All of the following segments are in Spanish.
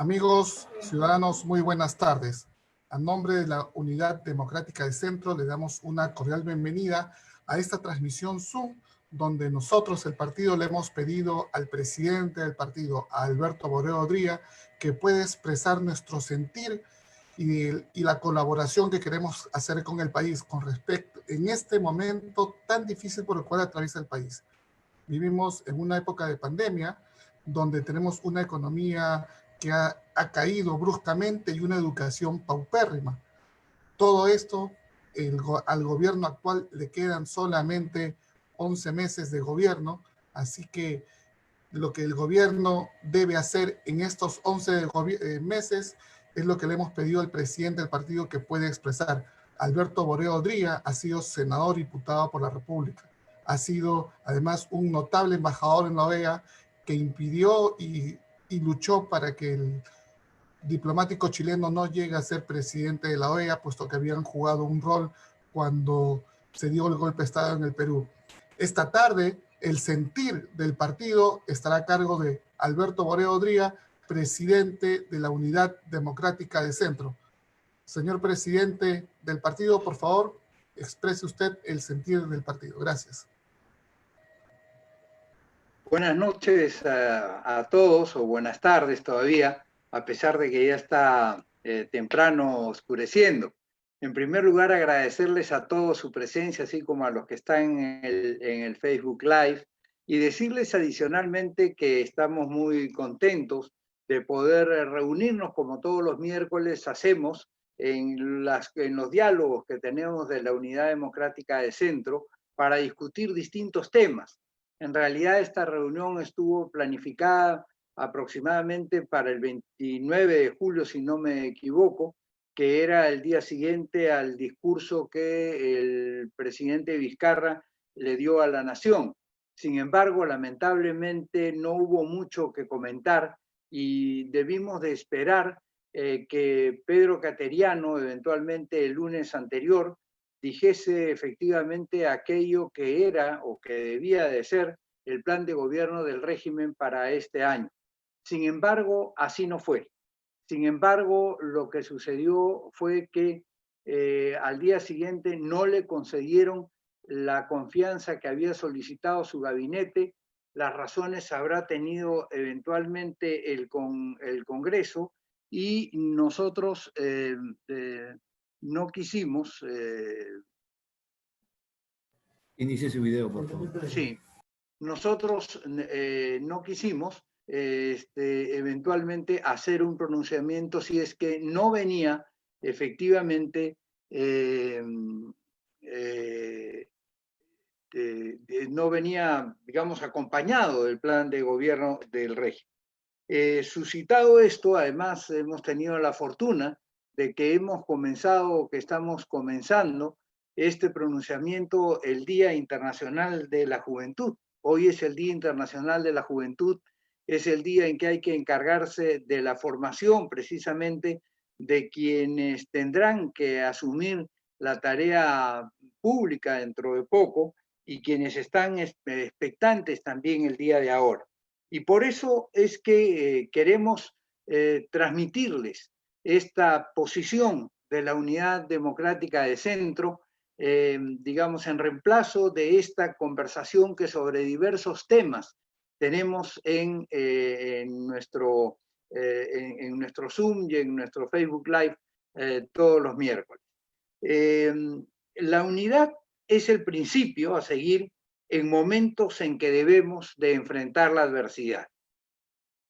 Amigos ciudadanos, muy buenas tardes. A nombre de la Unidad Democrática de Centro, le damos una cordial bienvenida a esta transmisión Zoom, donde nosotros, el partido, le hemos pedido al presidente del partido, a Alberto Borrero Odría, que pueda expresar nuestro sentir y la colaboración que queremos hacer con el país con respecto en este momento tan difícil por el cual atraviesa el país. Vivimos en una época de pandemia donde tenemos una economía que ha caído bruscamente y una educación paupérrima. Todo esto, al gobierno actual le quedan solamente 11 meses de gobierno, así que lo que el gobierno debe hacer en estos 11 meses es lo que le hemos pedido al presidente del partido que puede expresar. Alberto Borrero Odría ha sido senador y diputado por la República. Ha sido además un notable embajador en la OEA que impidió y luchó para que el diplomático chileno no llegue a ser presidente de la OEA, puesto que habían jugado un rol cuando se dio el golpe de Estado en el Perú. Esta tarde, el sentir del partido estará a cargo de Alberto Borrero Odría, presidente de la Unidad Democrática de Centro. Señor presidente del partido, por favor, exprese usted el sentir del partido. Gracias. Buenas noches a todos, o buenas tardes todavía, a pesar de que ya está temprano oscureciendo. En primer lugar, agradecerles a todos su presencia, así como a los que están en el Facebook Live, y decirles adicionalmente que estamos muy contentos de poder reunirnos como todos los miércoles hacemos en los diálogos que tenemos de la Unidad Democrática de Centro para discutir distintos temas. En realidad esta reunión estuvo planificada aproximadamente para el 29 de julio, si no me equivoco, que era el día siguiente al discurso que el presidente Vizcarra le dio a la nación. Sin embargo, lamentablemente no hubo mucho que comentar y debimos de esperar que Pedro Cateriano, eventualmente el lunes anterior, dijese efectivamente aquello que era o que debía de ser el plan de gobierno del régimen para este año. Sin embargo, así no fue. Sin embargo, lo que sucedió fue que al día siguiente no le concedieron la confianza que había solicitado su gabinete. Las razones habrá tenido eventualmente el Congreso y nosotros no quisimos... Inicie su video, por favor. Sí, nosotros no quisimos eventualmente hacer un pronunciamiento si es que no venía efectivamente no venía, digamos, acompañado del plan de gobierno del régimen. Suscitado esto, además hemos tenido la fortuna de que estamos comenzando este pronunciamiento el Día Internacional de la Juventud. Hoy es el Día Internacional de la Juventud, es el día en que hay que encargarse de la formación precisamente de quienes tendrán que asumir la tarea pública dentro de poco y quienes están expectantes también el día de ahora. Y por eso es que queremos transmitirles esta posición de la Unidad Democrática de Centro, digamos, en reemplazo de esta conversación que sobre diversos temas tenemos en nuestro Zoom y en nuestro Facebook Live todos los miércoles. La unidad es el principio a seguir en momentos en que debemos de enfrentar la adversidad.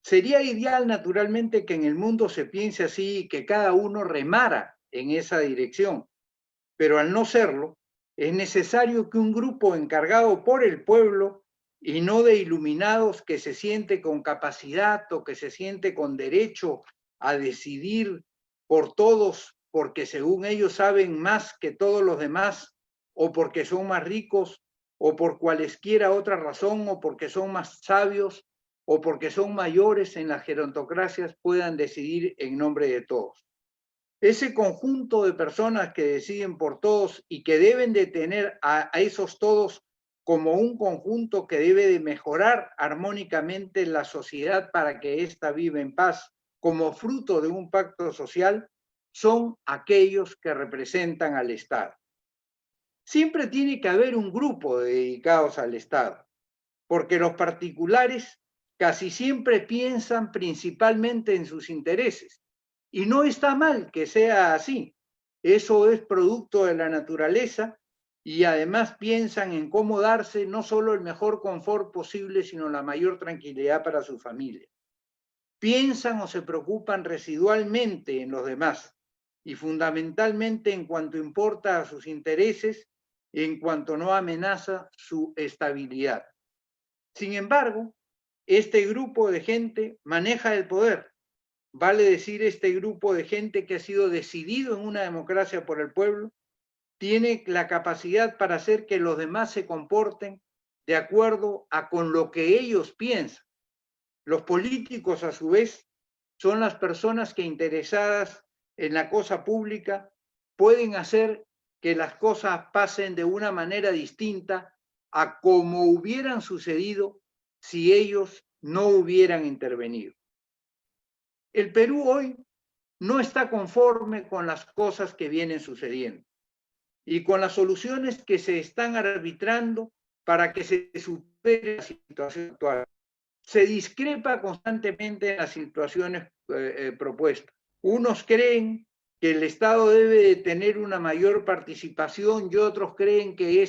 Sería ideal, naturalmente, que en el mundo se piense así y que cada uno remara en esa dirección, pero al no serlo, es necesario que un grupo encargado por el pueblo y no de iluminados que se siente con capacidad o que se siente con derecho a decidir por todos porque según ellos saben más que todos los demás o porque son más ricos o por cualesquiera otra razón o porque son más sabios o porque son mayores en las gerontocracias puedan decidir en nombre de todos. Ese conjunto de personas que deciden por todos y que deben de tener a esos todos como un conjunto que debe de mejorar armónicamente la sociedad para que ésta viva en paz como fruto de un pacto social son aquellos que representan al Estado. Siempre tiene que haber un grupo dedicados al Estado, porque los particulares casi siempre piensan principalmente en sus intereses. Y no está mal que sea así. Eso es producto de la naturaleza y además piensan en cómo darse no solo el mejor confort posible, sino la mayor tranquilidad para su familia. Piensan o se preocupan residualmente en los demás y fundamentalmente en cuanto importa a sus intereses, en cuanto no amenaza su estabilidad. Sin embargo, este grupo de gente maneja el poder. Vale decir, este grupo de gente que ha sido decidido en una democracia por el pueblo, tiene la capacidad para hacer que los demás se comporten de acuerdo a con lo que ellos piensan. Los políticos, a su vez, son las personas que, interesadas en la cosa pública, pueden hacer que las cosas pasen de una manera distinta a como hubieran sucedido si ellos no hubieran intervenido. El Perú hoy no está conforme con las cosas que vienen sucediendo y con las soluciones que se están arbitrando para que se supere la situación actual. Se discrepa constantemente en las situaciones propuestas. Unos creen que el Estado debe de tener una mayor participación y otros creen que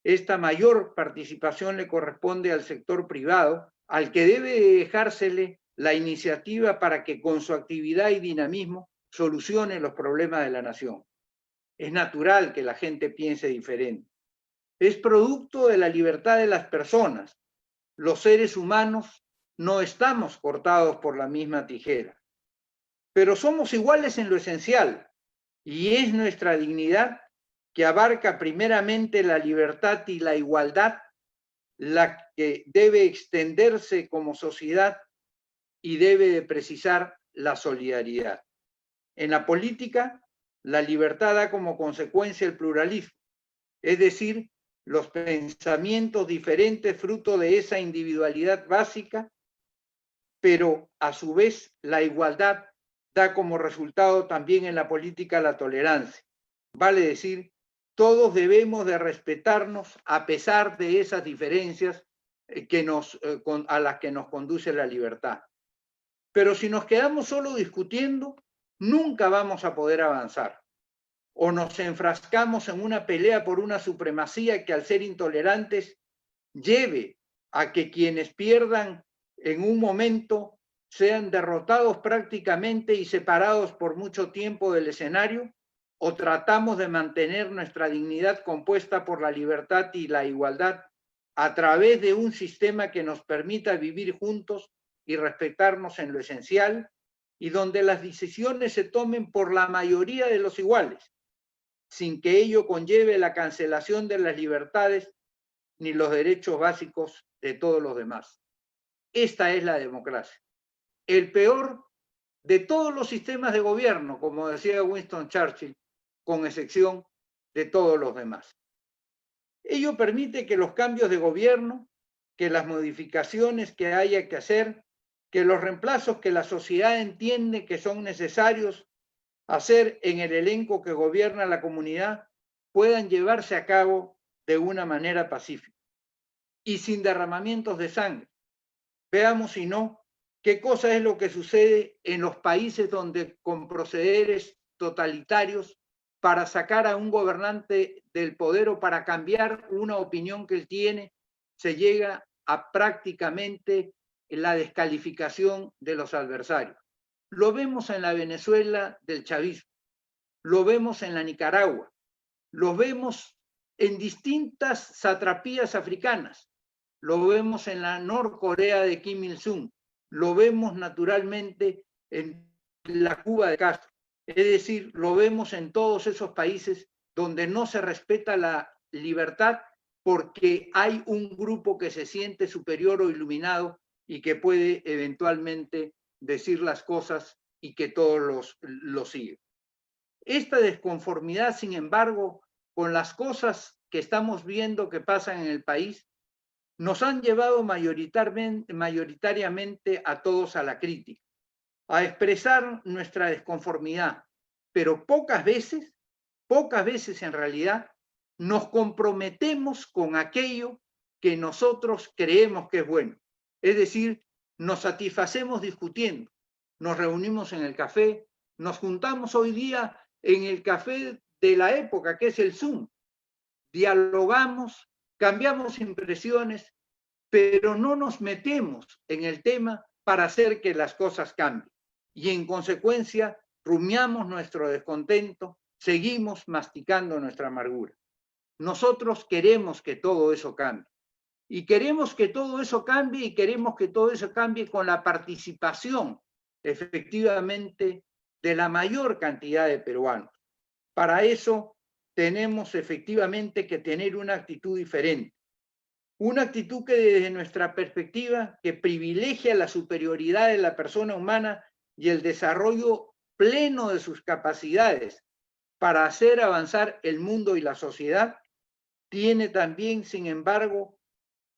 esta mayor participación le corresponde al sector privado, al que debe dejársele la iniciativa para que con su actividad y dinamismo solucione los problemas de la nación. Es natural que la gente piense diferente. Es producto de la libertad de las personas. Los seres humanos no estamos cortados por la misma tijera, pero somos iguales en lo esencial y es nuestra dignidad que abarca primeramente la libertad y la igualdad la que debe extenderse como sociedad y debe de precisar la solidaridad. En la política, la libertad da como consecuencia el pluralismo, es decir, los pensamientos diferentes fruto de esa individualidad básica, pero a su vez la igualdad da como resultado también en la política la tolerancia. Vale decir, todos debemos de respetarnos a pesar de esas diferencias a las que nos conduce la libertad. Pero si nos quedamos solo discutiendo, nunca vamos a poder avanzar. O nos enfrascamos en una pelea por una supremacía que, al ser intolerantes, lleve a que quienes pierdan en un momento sean derrotados prácticamente y separados por mucho tiempo del escenario, o tratamos de mantener nuestra dignidad compuesta por la libertad y la igualdad a través de un sistema que nos permita vivir juntos y respetarnos en lo esencial y donde las decisiones se tomen por la mayoría de los iguales, sin que ello conlleve la cancelación de las libertades ni los derechos básicos de todos los demás. Esta es la democracia. El peor de todos los sistemas de gobierno, como decía Winston Churchill, con excepción de todos los demás. Ello permite que los cambios de gobierno, que las modificaciones que haya que hacer, que los reemplazos que la sociedad entiende que son necesarios hacer en el elenco que gobierna la comunidad, puedan llevarse a cabo de una manera pacífica y sin derramamientos de sangre. Veamos, si no, qué cosa es lo que sucede en los países donde, con procederes totalitarios, para sacar a un gobernante del poder o para cambiar una opinión que él tiene, se llega a prácticamente la descalificación de los adversarios. Lo vemos en la Venezuela del chavismo, lo vemos en la Nicaragua, lo vemos en distintas satrapías africanas, lo vemos en la Norcorea de Kim Il-sung, lo vemos naturalmente en la Cuba de Castro. Es decir, lo vemos en todos esos países donde no se respeta la libertad porque hay un grupo que se siente superior o iluminado y que puede eventualmente decir las cosas y que todos los siguen. Esta desconformidad, sin embargo, con las cosas que estamos viendo que pasan en el país, nos han llevado mayoritariamente a todos a la crítica. a expresar nuestra desconformidad, pero pocas veces en realidad, nos comprometemos con aquello que nosotros creemos que es bueno. Es decir, nos satisfacemos discutiendo, nos reunimos en el café, nos juntamos hoy día en el café de la época, que es el Zoom. Dialogamos, cambiamos impresiones, pero no nos metemos en el tema para hacer que las cosas cambien. Y en consecuencia, rumiamos nuestro descontento, seguimos masticando nuestra amargura. Nosotros queremos que todo eso cambie. Y queremos que todo eso cambie y queremos que todo eso cambie con la participación, efectivamente, de la mayor cantidad de peruanos. Para eso tenemos efectivamente que tener una actitud diferente. Una actitud que desde nuestra perspectiva, que privilegia la superioridad de la persona humana y el desarrollo pleno de sus capacidades para hacer avanzar el mundo y la sociedad, tiene también, sin embargo,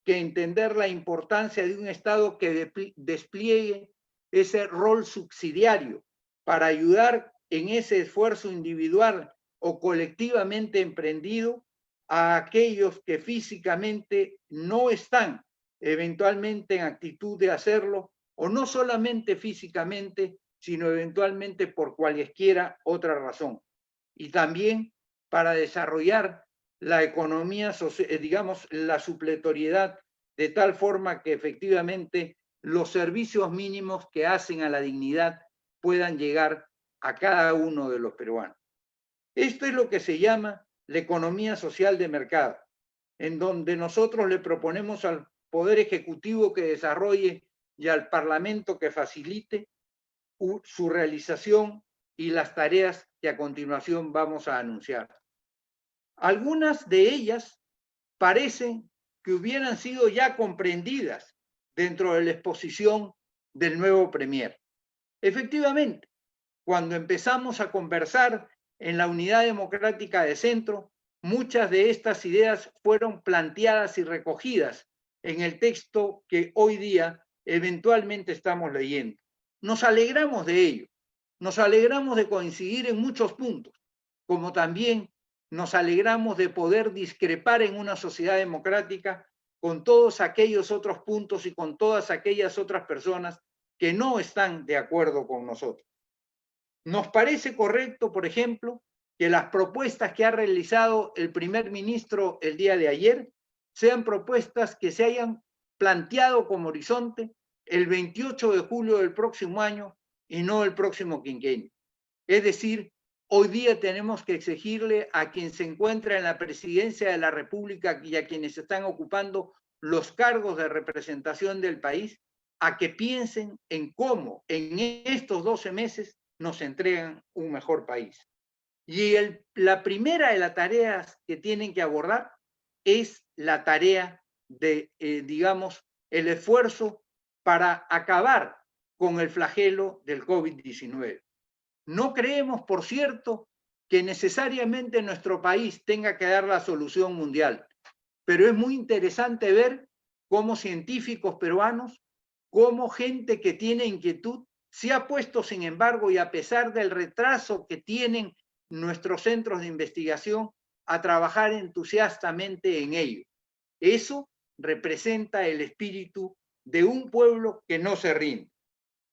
que entender la importancia de un Estado que despliegue ese rol subsidiario para ayudar en ese esfuerzo individual o colectivamente emprendido a aquellos que físicamente no están eventualmente en actitud de hacerlo, o no solamente físicamente, sino eventualmente por cualesquiera otra razón. Y también para desarrollar la economía, digamos, la supletoriedad, de tal forma que efectivamente los servicios mínimos que hacen a la dignidad puedan llegar a cada uno de los peruanos. Esto es lo que se llama la economía social de mercado, en donde nosotros le proponemos al Poder Ejecutivo que desarrolle y al Parlamento que facilite su realización y las tareas que a continuación vamos a anunciar. Algunas de ellas parecen que hubieran sido ya comprendidas dentro de la exposición del nuevo Premier. Efectivamente, cuando empezamos a conversar en la Unidad Democrática de Centro, muchas de estas ideas fueron planteadas y recogidas en el texto que hoy día eventualmente estamos leyendo. Nos alegramos de ello, nos alegramos de coincidir en muchos puntos, como también nos alegramos de poder discrepar en una sociedad democrática con todos aquellos otros puntos y con todas aquellas otras personas que no están de acuerdo con nosotros. Nos parece correcto, por ejemplo, que las propuestas que ha realizado el primer ministro el día de ayer sean propuestas que se hayan planteado como horizonte el 28 de julio del próximo año y no el próximo quinquenio. Es decir, hoy día tenemos que exigirle a quien se encuentra en la presidencia de la República y a quienes están ocupando los cargos de representación del país a que piensen en cómo en estos 12 meses nos entregan un mejor país. Y la primera de las tareas que tienen que abordar es la tarea de, digamos, el esfuerzo para acabar con el flagelo del COVID-19. No creemos, por cierto, que necesariamente nuestro país tenga que dar la solución mundial, pero es muy interesante ver cómo científicos peruanos, cómo gente que tiene inquietud, se ha puesto, sin embargo, y a pesar del retraso que tienen nuestros centros de investigación, a trabajar entusiastamente en ello. Eso representa el espíritu de un pueblo que no se rinde.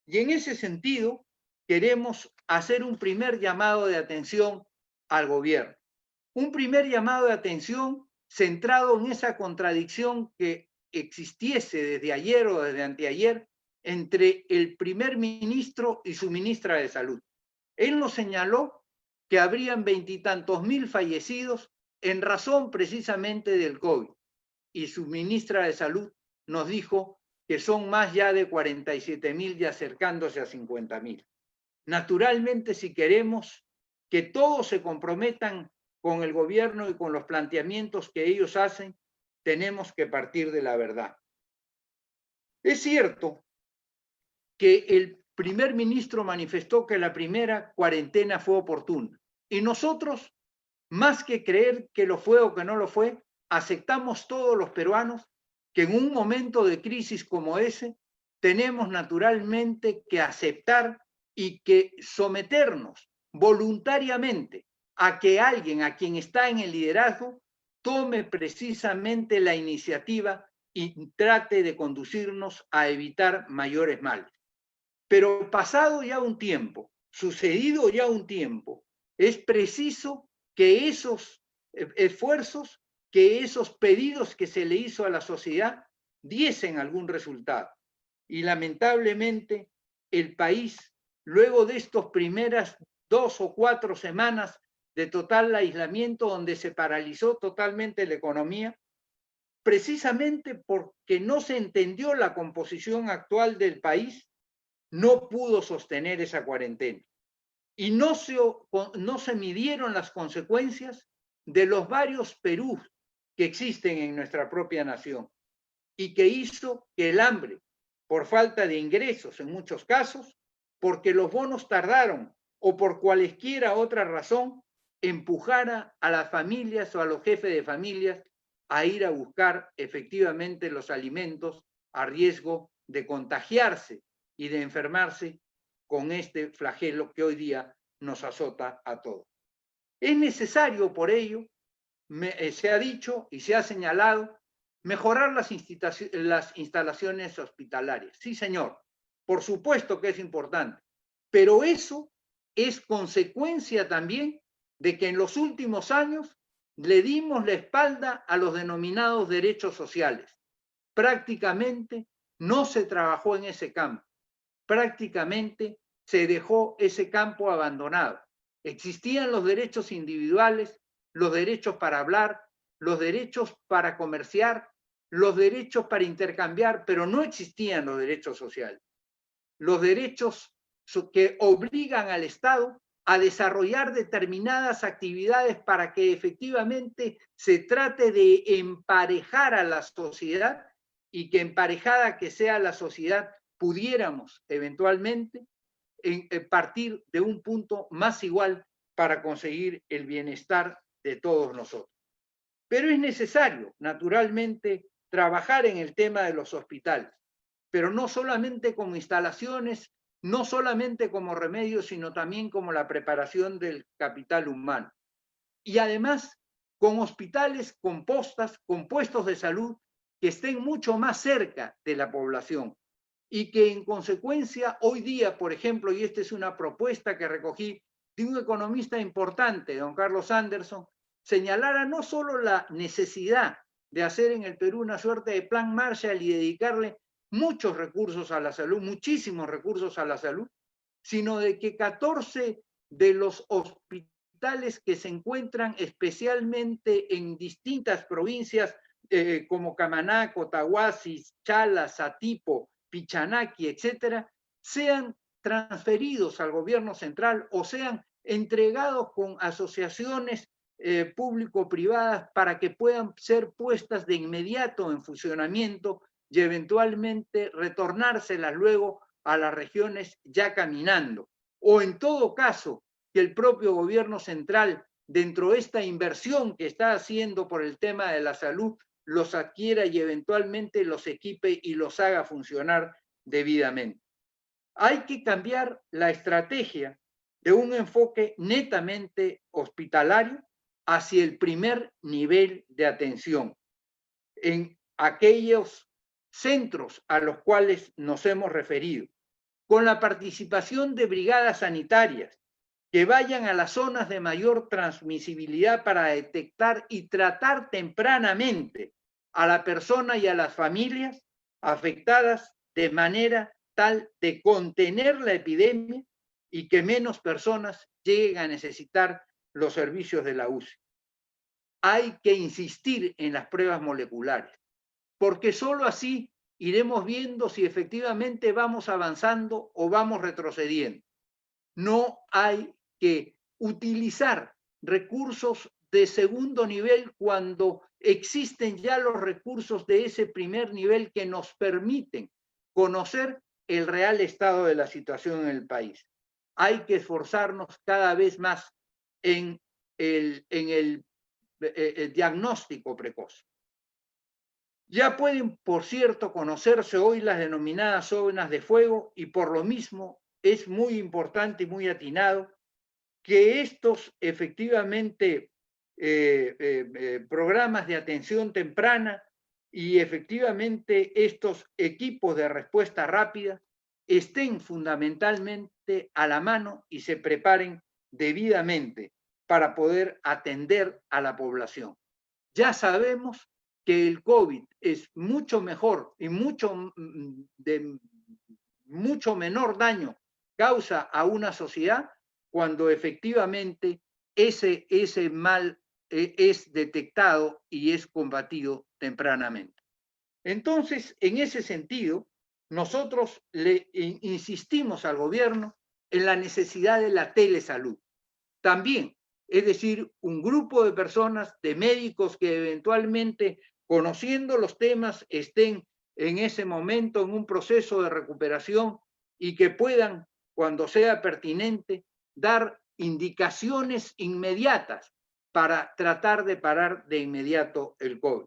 Y en ese sentido, queremos hacer un primer llamado de atención al gobierno. Un primer llamado de atención centrado en esa contradicción que existiese desde ayer o desde anteayer entre el primer ministro y su ministra de Salud. Él nos señaló que habrían 20 y tantos mil fallecidos en razón precisamente del COVID. Y su ministra de Salud nos dijo que son más ya de 47.000 y acercándose a 50.000. Naturalmente, si queremos que todos se comprometan con el gobierno y con los planteamientos que ellos hacen, tenemos que partir de la verdad. Es cierto que el primer ministro manifestó que la primera cuarentena fue oportuna. Y nosotros, más que creer que lo fue o que no lo fue, aceptamos todos los peruanos que en un momento de crisis como ese, tenemos naturalmente que aceptar y que someternos voluntariamente a que alguien, a quien está en el liderazgo, tome precisamente la iniciativa y trate de conducirnos a evitar mayores males. Pero pasado ya un tiempo, sucedido ya un tiempo, es preciso que esos esfuerzos, que esos pedidos que se le hizo a la sociedad diesen algún resultado. Y lamentablemente el país, luego de estas primeras 2 o 4 semanas de total aislamiento, donde se paralizó totalmente la economía, precisamente porque no se entendió la composición actual del país, no pudo sostener esa cuarentena. Y no se midieron las consecuencias de los varios Perús que existen en nuestra propia nación y que hizo que el hambre, por falta de ingresos en muchos casos, porque los bonos tardaron o por cualesquiera otra razón, empujara a las familias o a los jefes de familias a ir a buscar efectivamente los alimentos a riesgo de contagiarse y de enfermarse con este flagelo que hoy día nos azota a todos. Es necesario, por ello, se ha dicho y se ha señalado, mejorar las instalaciones hospitalarias. Sí, señor, por supuesto que es importante, pero eso es consecuencia también de que en los últimos años le dimos la espalda a los denominados derechos sociales. Prácticamente no se trabajó en ese campo, prácticamente se dejó ese campo abandonado. Existían los derechos individuales, los derechos para hablar, los derechos para comerciar, los derechos para intercambiar, pero no existían los derechos sociales. Los derechos que obligan al Estado a desarrollar determinadas actividades para que efectivamente se trate de emparejar a la sociedad y que emparejada que sea la sociedad pudiéramos eventualmente partir de un punto más igual para conseguir el bienestar de todos nosotros. Pero es necesario, naturalmente, trabajar en el tema de los hospitales, pero no solamente como instalaciones, no solamente como remedios, sino también como la preparación del capital humano. Y además, con hospitales con puestos de salud que estén mucho más cerca de la población y que en consecuencia hoy día, por ejemplo, y esta es una propuesta que recogí de un economista importante, don Carlos Anderson, señalara no solo la necesidad de hacer en el Perú una suerte de plan Marshall y dedicarle muchos recursos a la salud, muchísimos recursos a la salud, sino de que 14 de los hospitales que se encuentran especialmente en distintas provincias como Camaná, Cotahuasi, Chala, Satipo, Pichanaki, etcétera, sean transferidos al gobierno central o sean entregados con asociaciones público-privadas para que puedan ser puestas de inmediato en funcionamiento y eventualmente retornárselas luego a las regiones ya caminando. O en todo caso, que el propio gobierno central, dentro de esta inversión que está haciendo por el tema de la salud, los adquiera y eventualmente los equipe y los haga funcionar debidamente. Hay que cambiar la estrategia de un enfoque netamente hospitalario hacia el primer nivel de atención en aquellos centros a los cuales nos hemos referido, con la participación de brigadas sanitarias que vayan a las zonas de mayor transmisibilidad para detectar y tratar tempranamente a la persona y a las familias afectadas de manera tal de contener la epidemia y que menos personas lleguen a necesitar los servicios de la UCI. Hay que insistir en las pruebas moleculares, porque solo así iremos viendo si efectivamente vamos avanzando o vamos retrocediendo. No hay que utilizar recursos de segundo nivel cuando existen ya los recursos de ese primer nivel que nos permiten conocer el real estado de la situación en el país. Hay que esforzarnos cada vez más en el diagnóstico precoz. Ya pueden, por cierto, conocerse hoy las denominadas zonas de fuego y por lo mismo es muy importante y muy atinado que estos efectivamente programas de atención temprana y efectivamente estos equipos de respuesta rápida estén fundamentalmente a la mano y se preparen debidamente para poder atender a la población. Ya sabemos que el COVID es mucho mejor y mucho menor daño causa a una sociedad cuando efectivamente ese mal es detectado y es combatido tempranamente. Entonces, en ese sentido, nosotros le insistimos al gobierno en la necesidad de la telesalud. También, es decir, un grupo de personas, de médicos que eventualmente, conociendo los temas, estén en ese momento en un proceso de recuperación y que puedan, cuando sea pertinente, dar indicaciones inmediatas para tratar de parar de inmediato el COVID.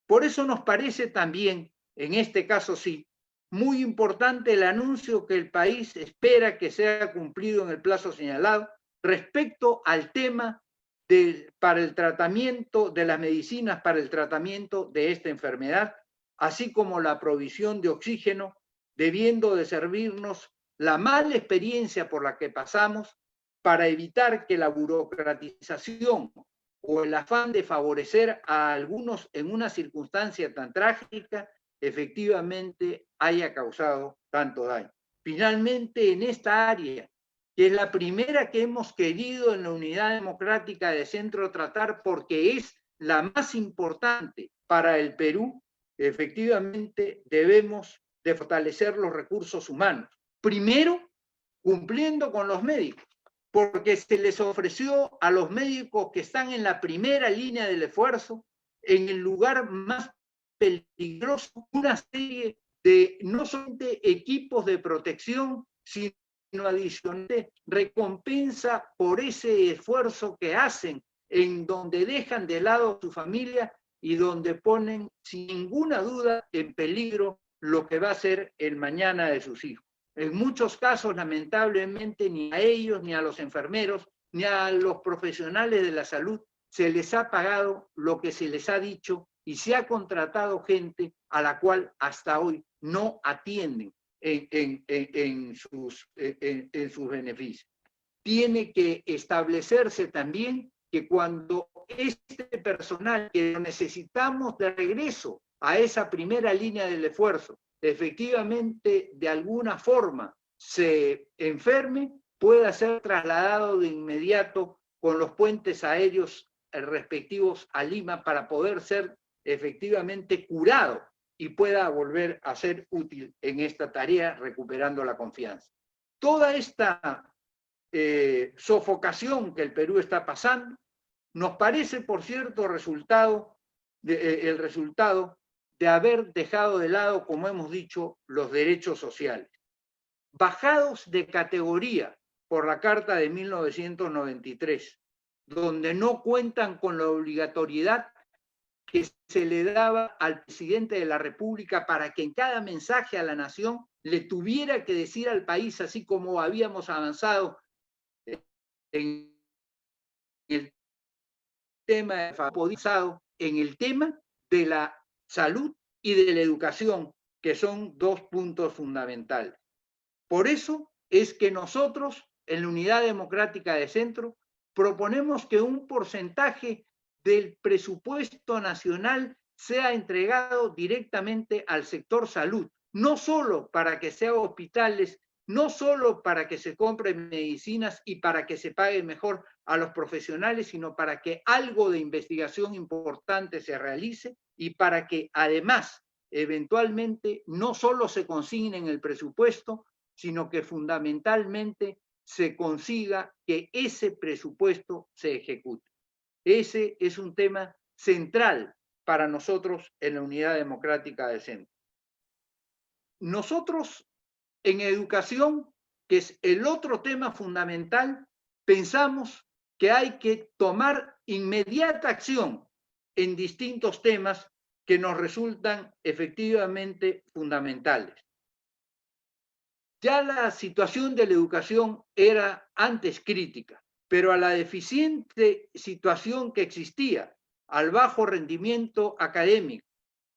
Por eso nos parece también, en este caso sí, muy importante el anuncio que el país espera que sea cumplido en el plazo señalado respecto al tema para el tratamiento de las medicinas para el tratamiento de esta enfermedad, así como la provisión de oxígeno, debiendo de servirnos la mala experiencia por la que pasamos para evitar que la burocratización o el afán de favorecer a algunos en una circunstancia tan trágica, efectivamente haya causado tanto daño. Finalmente, en esta área, que es la primera que hemos querido en la Unidad Democrática de Centro tratar porque es la más importante para el Perú, efectivamente debemos de fortalecer los recursos humanos. Primero, cumpliendo con los médicos, porque se les ofreció a los médicos que están en la primera línea del esfuerzo, en el lugar más peligroso, una serie de no solamente equipos de protección, sino adicionalmente recompensa por ese esfuerzo que hacen, en donde dejan de lado a su familia y donde ponen sin ninguna duda en peligro lo que va a ser el mañana de sus hijos. En muchos casos, lamentablemente, ni a ellos, ni a los enfermeros, ni a los profesionales de la salud se les ha pagado lo que se les ha dicho y se ha contratado gente a la cual hasta hoy no atienden en sus beneficios. Tiene que establecerse también que cuando este personal que lo necesitamos de regreso a esa primera línea del esfuerzo, efectivamente de alguna forma se enferme, pueda ser trasladado de inmediato con los puentes aéreos respectivos a Lima para poder ser efectivamente curado y pueda volver a ser útil en esta tarea recuperando la confianza. Toda esta sofocación que el Perú está pasando nos parece, por cierto, el resultado de haber dejado de lado, como hemos dicho, los derechos sociales, bajados de categoría por la Carta de 1993, donde no cuentan con la obligatoriedad que se le daba al presidente de la República para que en cada mensaje a la nación le tuviera que decir al país, así como habíamos avanzado en el tema de la salud y de la educación, que son dos puntos fundamentales. Por eso es que nosotros, en la Unidad Democrática de Centro, proponemos que un porcentaje del presupuesto nacional sea entregado directamente al sector salud, no solo para que sea hospitales, no solo para que se compren medicinas y para que se pague mejor a los profesionales, sino para que algo de investigación importante se realice y para que además, eventualmente, no solo se consigne en el presupuesto, sino que fundamentalmente se consiga que ese presupuesto se ejecute. Ese es un tema central para nosotros en la Unidad Democrática de Centro. Nosotros en educación, que es el otro tema fundamental, pensamos que hay que tomar inmediata acción en distintos temas que nos resultan efectivamente fundamentales. Ya la situación de la educación era antes crítica, pero a la deficiente situación que existía, al bajo rendimiento académico,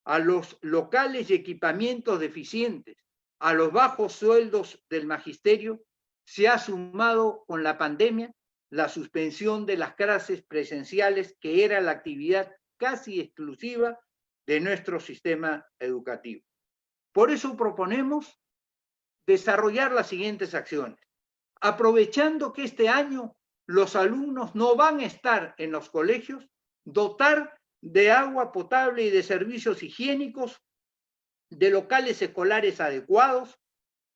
a los locales y equipamientos deficientes, a los bajos sueldos del magisterio, se ha sumado con la pandemia la suspensión de las clases presenciales, que era la actividad casi exclusiva de nuestro sistema educativo. Por eso proponemos desarrollar las siguientes acciones. Aprovechando que este año los alumnos no van a estar en los colegios, dotar de agua potable y de servicios higiénicos, de locales escolares adecuados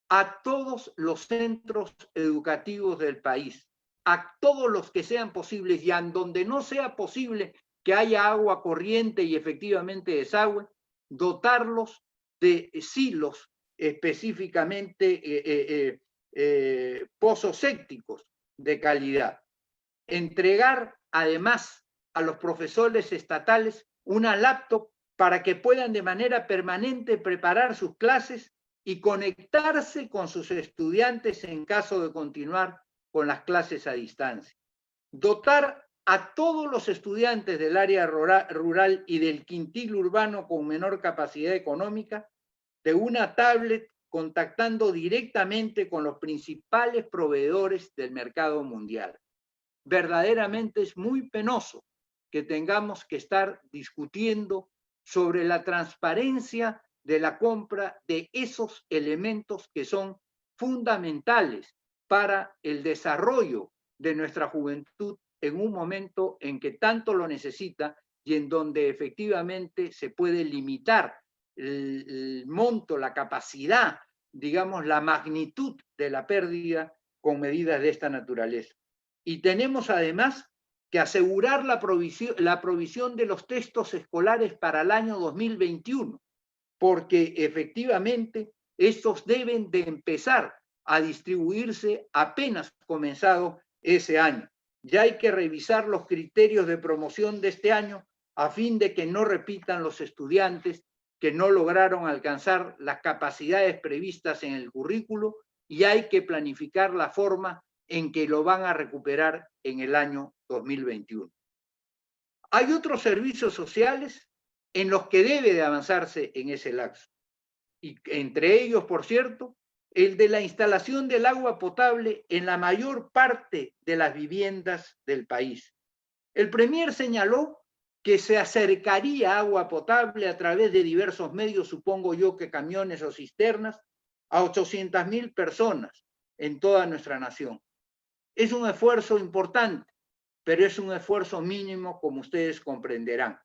a todos los centros educativos del país, a todos los que sean posibles, y en donde no sea posible que haya agua corriente y efectivamente desagüe, dotarlos de silos, específicamente pozos sépticos de calidad. Entregar además a los profesores estatales una laptop para que puedan de manera permanente preparar sus clases y conectarse con sus estudiantes en caso de continuar con las clases a distancia. Dotar a todos los estudiantes del área rural y del quintil urbano con menor capacidad económica de una tablet, contactando directamente con los principales proveedores del mercado mundial. Verdaderamente es muy penoso que tengamos que estar discutiendo sobre la transparencia de la compra de esos elementos que son fundamentales para el desarrollo de nuestra juventud en un momento en que tanto lo necesita y en donde efectivamente se puede limitar el monto, la capacidad, digamos, la magnitud de la pérdida con medidas de esta naturaleza. Y tenemos además que asegurar la provisión de los textos escolares para el año 2021, porque efectivamente estos deben de empezar a distribuirse apenas comenzado ese año. Ya hay que revisar los criterios de promoción de este año a fin de que no repitan los estudiantes que no lograron alcanzar las capacidades previstas en el currículo, y hay que planificar la forma en que lo van a recuperar en el año 2021. Hay otros servicios sociales en los que debe de avanzarse en ese lapso, y entre ellos, por cierto, el de la instalación del agua potable en la mayor parte de las viviendas del país. El Premier señaló que se acercaría agua potable a través de diversos medios, supongo yo que camiones o cisternas, a 800.000 personas en toda nuestra nación. Es un esfuerzo importante, pero es un esfuerzo mínimo, como ustedes comprenderán.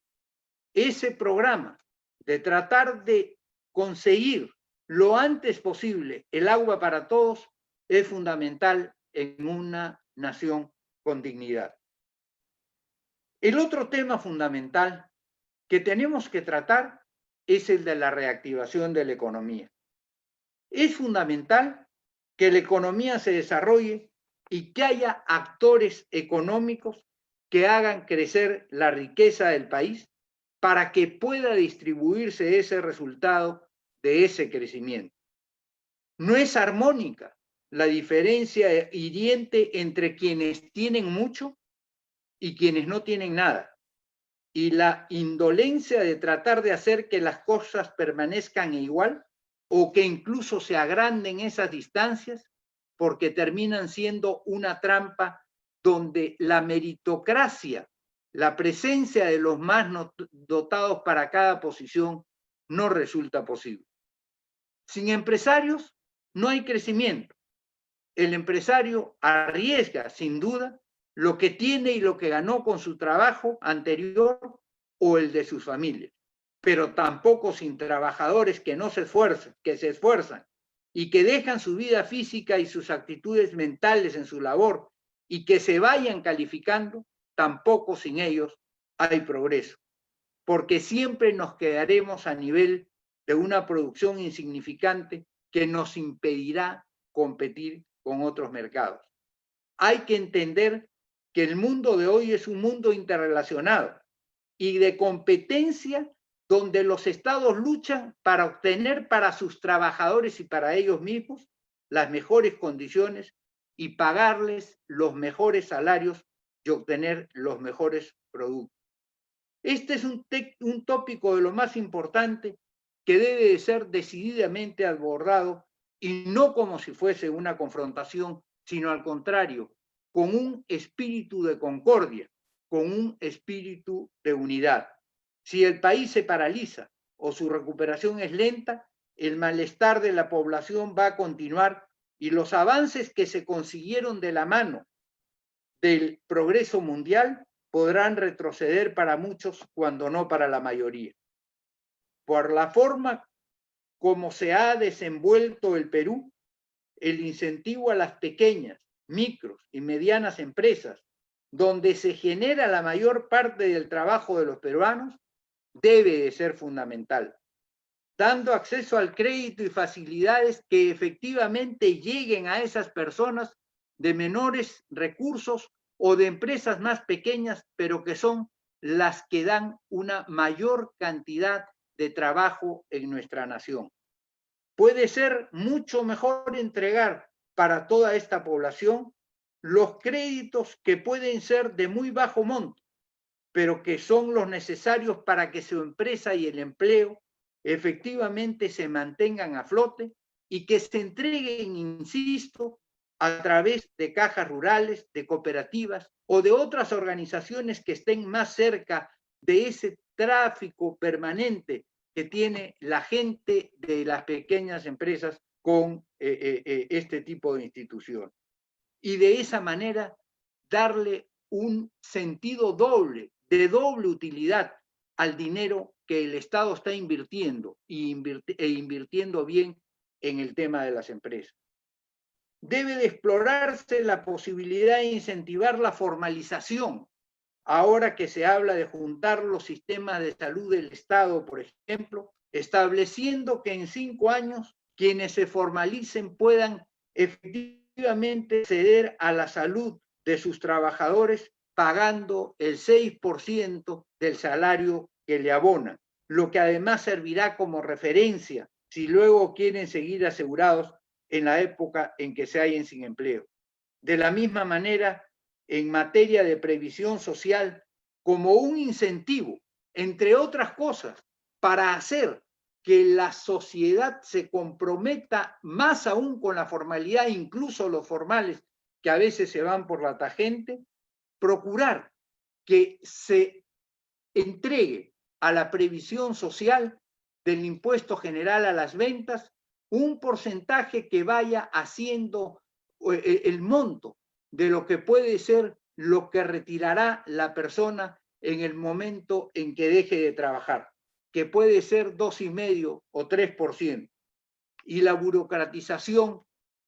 Ese programa de tratar de conseguir lo antes posible el agua para todos es fundamental en una nación con dignidad. El otro tema fundamental que tenemos que tratar es el de la reactivación de la economía. Es fundamental que la economía se desarrolle y que haya actores económicos que hagan crecer la riqueza del país para que pueda distribuirse ese resultado de ese crecimiento. No es armónica la diferencia hiriente entre quienes tienen mucho y quienes no tienen nada, y la indolencia de tratar de hacer que las cosas permanezcan igual o que incluso se agranden esas distancias, porque terminan siendo una trampa donde la meritocracia, la presencia de los más dotados para cada posición, no resulta posible. Sin empresarios no hay crecimiento. El empresario arriesga, sin duda, lo que tiene y lo que ganó con su trabajo anterior o el de sus familias, pero tampoco sin trabajadores que no se esfuerzan, que se esfuerzan y que dejan su vida física y sus actitudes mentales en su labor y que se vayan calificando, tampoco sin ellos hay progreso, porque siempre nos quedaremos a nivel de una producción insignificante que nos impedirá competir con otros mercados. Hay que entender que el mundo de hoy es un mundo interrelacionado y de competencia donde los estados luchan para obtener para sus trabajadores y para ellos mismos las mejores condiciones y pagarles los mejores salarios y obtener los mejores productos. Este es un tópico de lo más importante que debe de ser decididamente abordado y no como si fuese una confrontación, sino al contrario, con un espíritu de concordia, con un espíritu de unidad. Si el país se paraliza o su recuperación es lenta, el malestar de la población va a continuar y los avances que se consiguieron de la mano del progreso mundial podrán retroceder para muchos, cuando no para la mayoría. Por la forma como se ha desenvuelto el Perú, el incentivo a las pequeñas, micros y medianas empresas, donde se genera la mayor parte del trabajo de los peruanos, debe de ser fundamental, dando acceso al crédito y facilidades que efectivamente lleguen a esas personas de menores recursos o de empresas más pequeñas, pero que son las que dan una mayor cantidad de trabajo en nuestra nación. Puede ser mucho mejor entregar para toda esta población los créditos que pueden ser de muy bajo monto, pero que son los necesarios para que su empresa y el empleo efectivamente se mantengan a flote y que se entreguen, insisto, a través de cajas rurales, de cooperativas o de otras organizaciones que estén más cerca de ese tráfico permanente que tiene la gente de las pequeñas empresas con este tipo de institución. Y de esa manera darle un sentido doble, de doble utilidad al dinero que el Estado está invirtiendo e invirtiendo bien en el tema de las empresas. Debe de explorarse la posibilidad de incentivar la formalización. Ahora que se habla de juntar los sistemas de salud del Estado, por ejemplo, estableciendo que en 5 años quienes se formalicen puedan efectivamente acceder a la salud de sus trabajadores pagando el 6% del salario que le abonan, lo que además servirá como referencia si luego quieren seguir asegurados en la época en que se hallen sin empleo. De la misma manera, en materia de previsión social, como un incentivo, entre otras cosas, para hacer que la sociedad se comprometa más aún con la formalidad, incluso los formales que a veces se van por la tangente, procurar que se entregue a la previsión social del impuesto general a las ventas un porcentaje que vaya haciendo el monto de lo que puede ser lo que retirará la persona en el momento en que deje de trabajar, que puede ser 2,5% o 3%. Y la burocratización,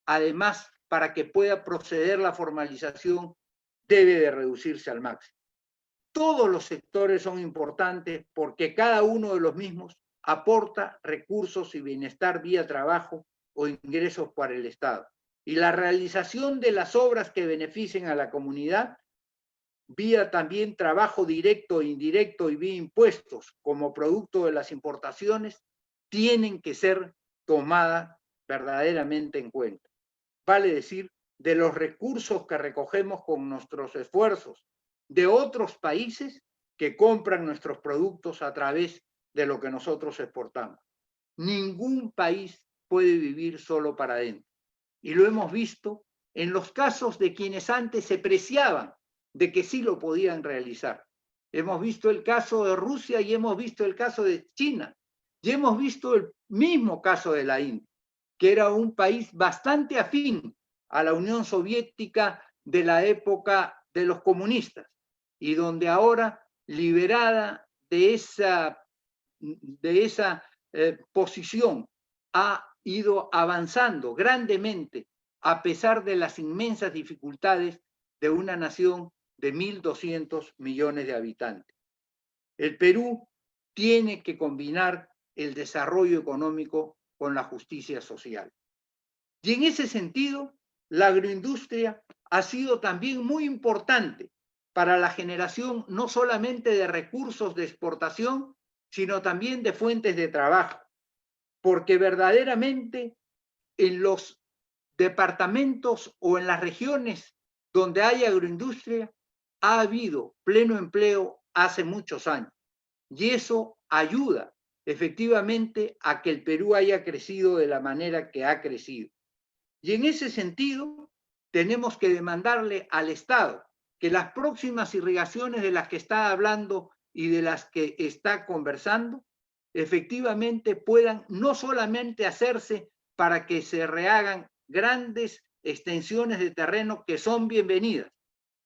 además, para que pueda proceder la formalización, debe de reducirse al máximo. Todos los sectores son importantes porque cada uno de los mismos aporta recursos y bienestar vía trabajo o ingresos para el Estado. Y la realización de las obras que beneficien a la comunidad, vía también trabajo directo e indirecto y vía impuestos como producto de las importaciones, tienen que ser tomadas verdaderamente en cuenta. Vale decir, de los recursos que recogemos con nuestros esfuerzos de otros países que compran nuestros productos a través de lo que nosotros exportamos. Ningún país puede vivir solo para adentro. Y lo hemos visto en los casos de quienes antes se preciaban de que sí lo podían realizar. Hemos visto el caso de Rusia y hemos visto el caso de China. Y hemos visto el mismo caso de la India, que era un país bastante afín a la Unión Soviética de la época de los comunistas, y donde ahora, liberada de esa posición, ha ido avanzando grandemente a pesar de las inmensas dificultades de una nación de 1.200 millones de habitantes. El Perú tiene que combinar el desarrollo económico con la justicia social. Y en ese sentido, la agroindustria ha sido también muy importante para la generación no solamente de recursos de exportación, sino también de fuentes de trabajo, porque verdaderamente en los departamentos o en las regiones donde hay agroindustria, ha habido pleno empleo hace muchos años. Y eso ayuda efectivamente a que el Perú haya crecido de la manera que ha crecido. Y en ese sentido, tenemos que demandarle al Estado que las próximas irrigaciones de las que está hablando y de las que está conversando, efectivamente puedan no solamente hacerse para que se rehagan grandes extensiones de terreno que son bienvenidas,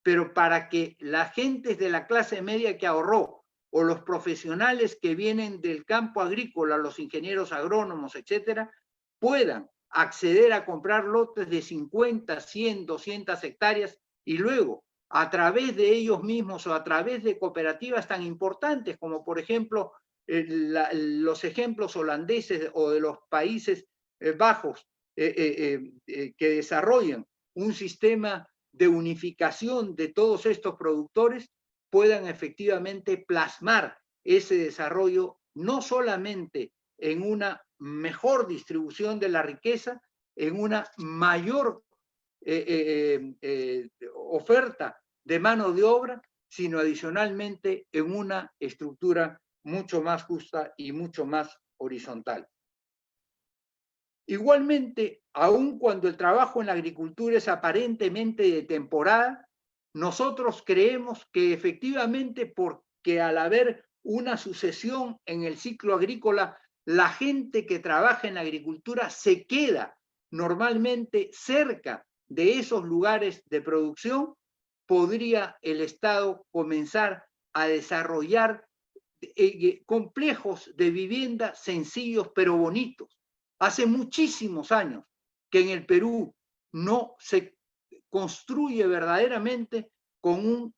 pero para que las gentes de la clase media que ahorró o los profesionales que vienen del campo agrícola, los ingenieros agrónomos, etcétera, puedan acceder a comprar lotes de 50, 100, 200 hectáreas y luego, a través de ellos mismos o a través de cooperativas tan importantes como, por ejemplo, los ejemplos holandeses o de los Países Bajos que desarrollan un sistema de unificación de todos estos productores, puedan efectivamente plasmar ese desarrollo no solamente en una mejor distribución de la riqueza, en una mayor oferta de mano de obra, sino adicionalmente en una estructura mucho más justa y mucho más horizontal. Igualmente, aun cuando el trabajo en la agricultura es aparentemente de temporada, nosotros creemos que efectivamente, porque al haber una sucesión en el ciclo agrícola, la gente que trabaja en la agricultura se queda normalmente cerca de esos lugares de producción, podría el Estado comenzar a desarrollar complejos de vivienda sencillos pero bonitos. Hace muchísimos años que en el Perú no se construye verdaderamente con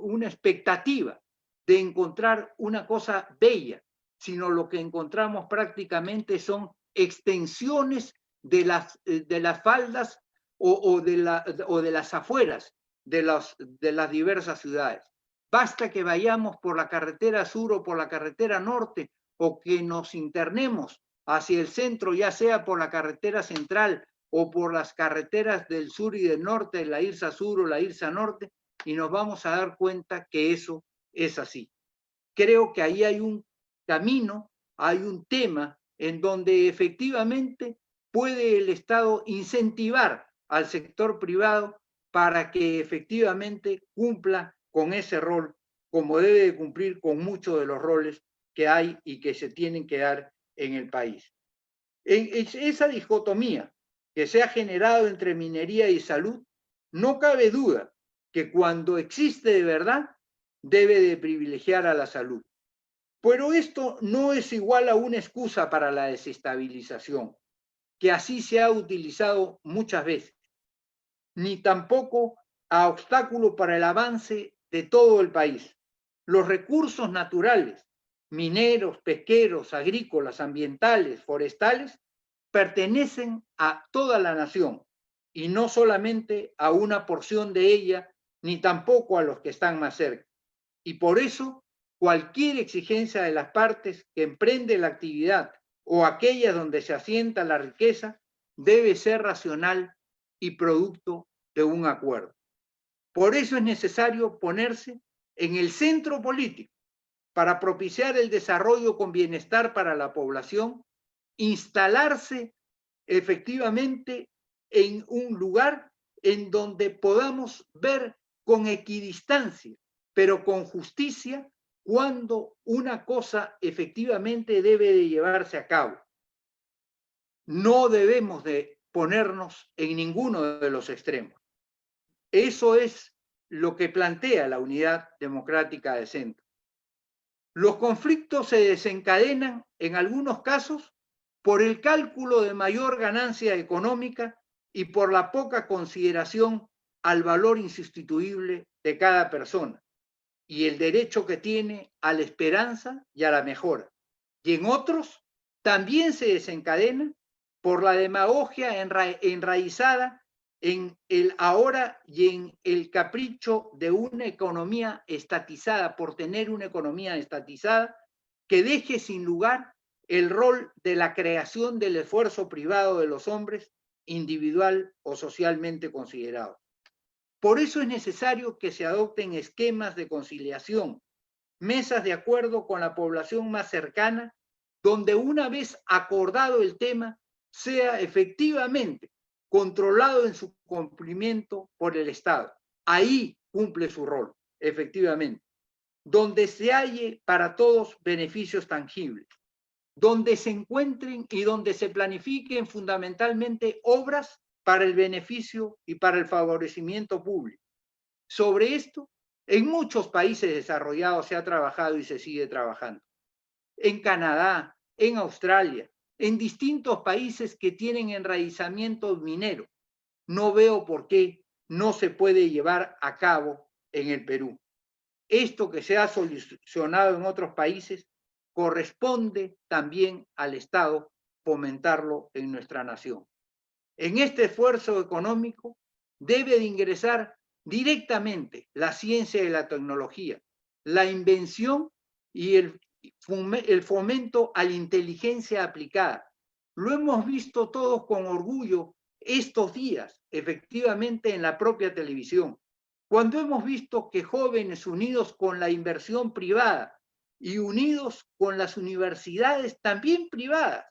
una expectativa de encontrar una cosa bella, sino lo que encontramos prácticamente son extensiones de las faldas o de las afueras de las diversas ciudades. Basta que vayamos por la carretera sur o por la carretera norte o que nos internemos hacia el centro, ya sea por la carretera central o por las carreteras del sur y del norte, la IRSA sur o la IRSA norte, y nos vamos a dar cuenta que eso es así. Creo que ahí hay un camino, hay un tema en donde efectivamente puede el Estado incentivar al sector privado para que efectivamente cumpla con ese rol, como debe de cumplir con muchos de los roles que hay y que se tienen que dar en el país. En esa dicotomía que se ha generado entre minería y salud, no cabe duda que cuando existe de verdad, debe de privilegiar a la salud. Pero esto no es igual a una excusa para la desestabilización, que así se ha utilizado muchas veces, ni tampoco a obstáculo para el avance de todo el país. Los recursos naturales, mineros, pesqueros, agrícolas, ambientales, forestales, pertenecen a toda la nación y no solamente a una porción de ella, ni tampoco a los que están más cerca. Y por eso, cualquier exigencia de las partes que emprende la actividad o aquellas donde se asienta la riqueza debe ser racional y producto de un acuerdo. Por eso es necesario ponerse en el centro político para propiciar el desarrollo con bienestar para la población, instalarse efectivamente en un lugar en donde podamos ver con equidistancia, pero con justicia, cuando una cosa efectivamente debe de llevarse a cabo. No debemos de ponernos en ninguno de los extremos. Eso es lo que plantea la Unidad Democrática de Centro. Los conflictos se desencadenan en algunos casos por el cálculo de mayor ganancia económica y por la poca consideración al valor insustituible de cada persona y el derecho que tiene a la esperanza y a la mejora. Y en otros también se desencadena por la demagogia enraizada en el ahora y en el capricho de una economía estatizada, por tener una economía estatizada que deje sin lugar el rol de la creación del esfuerzo privado de los hombres individual o socialmente considerados. Por eso es necesario que se adopten esquemas de conciliación, mesas de acuerdo con la población más cercana, donde una vez acordado el tema, sea efectivamente controlado en su cumplimiento por el Estado. Ahí cumple su rol, efectivamente. Donde se halle para todos beneficios tangibles, donde se encuentren y donde se planifiquen fundamentalmente obras para el beneficio y para el favorecimiento público. Sobre esto, en muchos países desarrollados se ha trabajado y se sigue trabajando. En Canadá, en Australia, en distintos países que tienen enraizamiento minero. No veo por qué no se puede llevar a cabo en el Perú. Esto que se ha solucionado en otros países corresponde también al Estado fomentarlo en nuestra nación. En este esfuerzo económico debe de ingresar directamente la ciencia y la tecnología, la invención y el fomento a la inteligencia aplicada. Lo hemos visto todos con orgullo estos días, efectivamente, en la propia televisión, cuando hemos visto que jóvenes unidos con la inversión privada y unidos con las universidades también privadas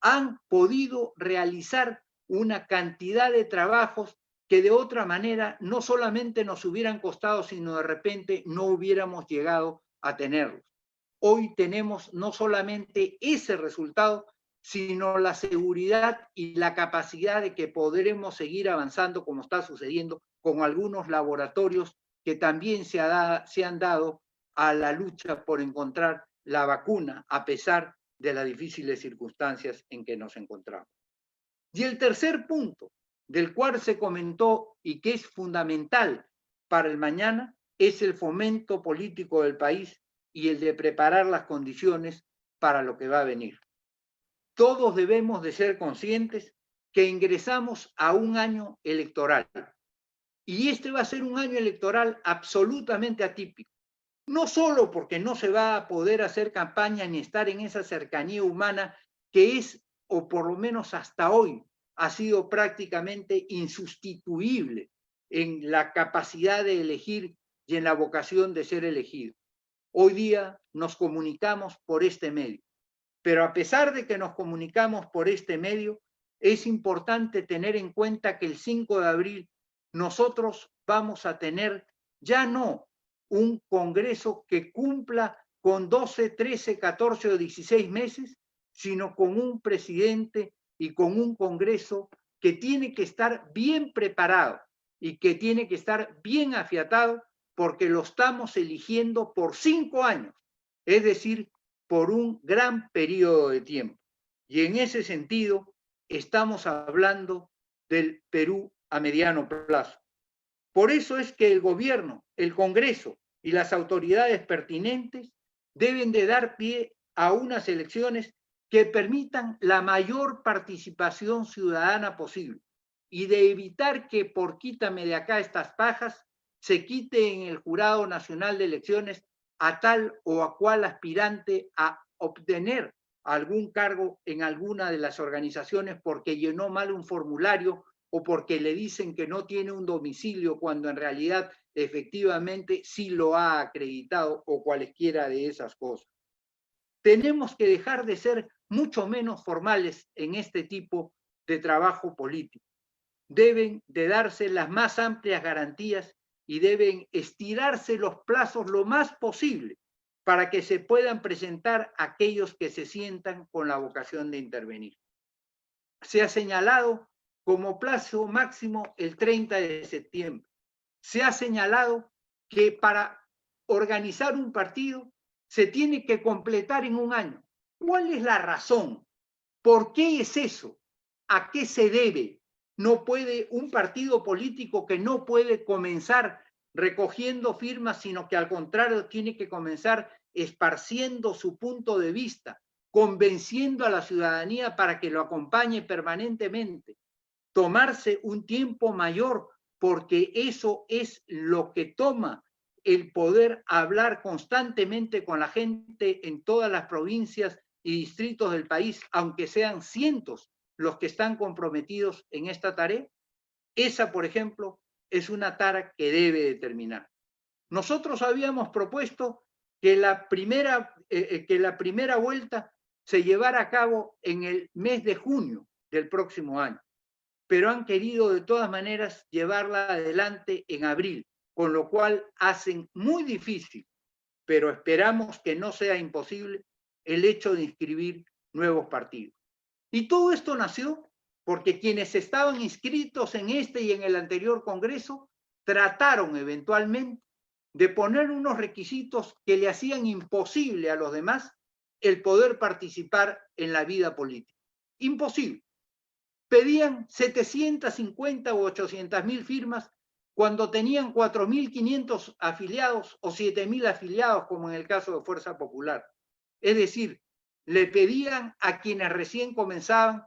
han podido realizar una cantidad de trabajos que de otra manera no solamente nos hubieran costado, sino de repente no hubiéramos llegado a tenerlos. Hoy tenemos no solamente ese resultado, sino la seguridad y la capacidad de que podremos seguir avanzando como está sucediendo con algunos laboratorios que también se han dado a la lucha por encontrar la vacuna a pesar de las difíciles circunstancias en que nos encontramos. Y el tercer punto, del cual se comentó y que es fundamental para el mañana, es el fomento político del país y el de preparar las condiciones para lo que va a venir. Todos debemos de ser conscientes que ingresamos a un año electoral. Y este va a ser un año electoral absolutamente atípico. No solo porque no se va a poder hacer campaña ni estar en esa cercanía humana que es, o por lo menos hasta hoy, ha sido prácticamente insustituible en la capacidad de elegir y en la vocación de ser elegido. Hoy día nos comunicamos por este medio. Pero a pesar de que nos comunicamos por este medio, es importante tener en cuenta que el 5 de abril nosotros vamos a tener ya no un Congreso que cumpla con 12, 13, 14 o 16 meses, sino con un presidente y con un Congreso que tiene que estar bien preparado y que tiene que estar bien afiatado porque lo estamos eligiendo por 5 años, es decir, por un gran periodo de tiempo. Y en ese sentido, estamos hablando del Perú a mediano plazo. Por eso es que el gobierno, el Congreso y las autoridades pertinentes deben de dar pie a unas elecciones que permitan la mayor participación ciudadana posible y de evitar que por quítame de acá estas pajas se quite en el Jurado Nacional de Elecciones a tal o a cual aspirante a obtener algún cargo en alguna de las organizaciones porque llenó mal un formulario o porque le dicen que no tiene un domicilio cuando en realidad efectivamente sí lo ha acreditado o cualesquiera de esas cosas. Tenemos que dejar de ser mucho menos formales en este tipo de trabajo político. Deben de darse las más amplias garantías y deben estirarse los plazos lo más posible para que se puedan presentar aquellos que se sientan con la vocación de intervenir. Se ha señalado como plazo máximo el 30 de septiembre. Se ha señalado que para organizar un partido se tiene que completar en un año. ¿Cuál es la razón? ¿Por qué es eso? ¿A qué se debe? No puede un partido político que no puede comenzar recogiendo firmas, sino que al contrario tiene que comenzar esparciendo su punto de vista, convenciendo a la ciudadanía para que lo acompañe permanentemente, tomarse un tiempo mayor, porque eso es lo que toma el poder hablar constantemente con la gente en todas las provincias y distritos del país, aunque sean cientos los que están comprometidos en esta tarea? Esa, por ejemplo, es una tarea que debe determinar. Nosotros habíamos propuesto que la primera vuelta se llevara a cabo en el mes de junio del próximo año, pero han querido de todas maneras llevarla adelante en abril, con lo cual hacen muy difícil, pero esperamos que no sea imposible, el hecho de inscribir nuevos partidos. Y todo esto nació porque quienes estaban inscritos en este y en el anterior Congreso trataron eventualmente de poner unos requisitos que le hacían imposible a los demás el poder participar en la vida política. Imposible. Pedían 750 u 800.000 firmas cuando tenían 4.500 afiliados o 7.000 afiliados, como en el caso de Fuerza Popular. Es decir, le pedían a quienes recién comenzaban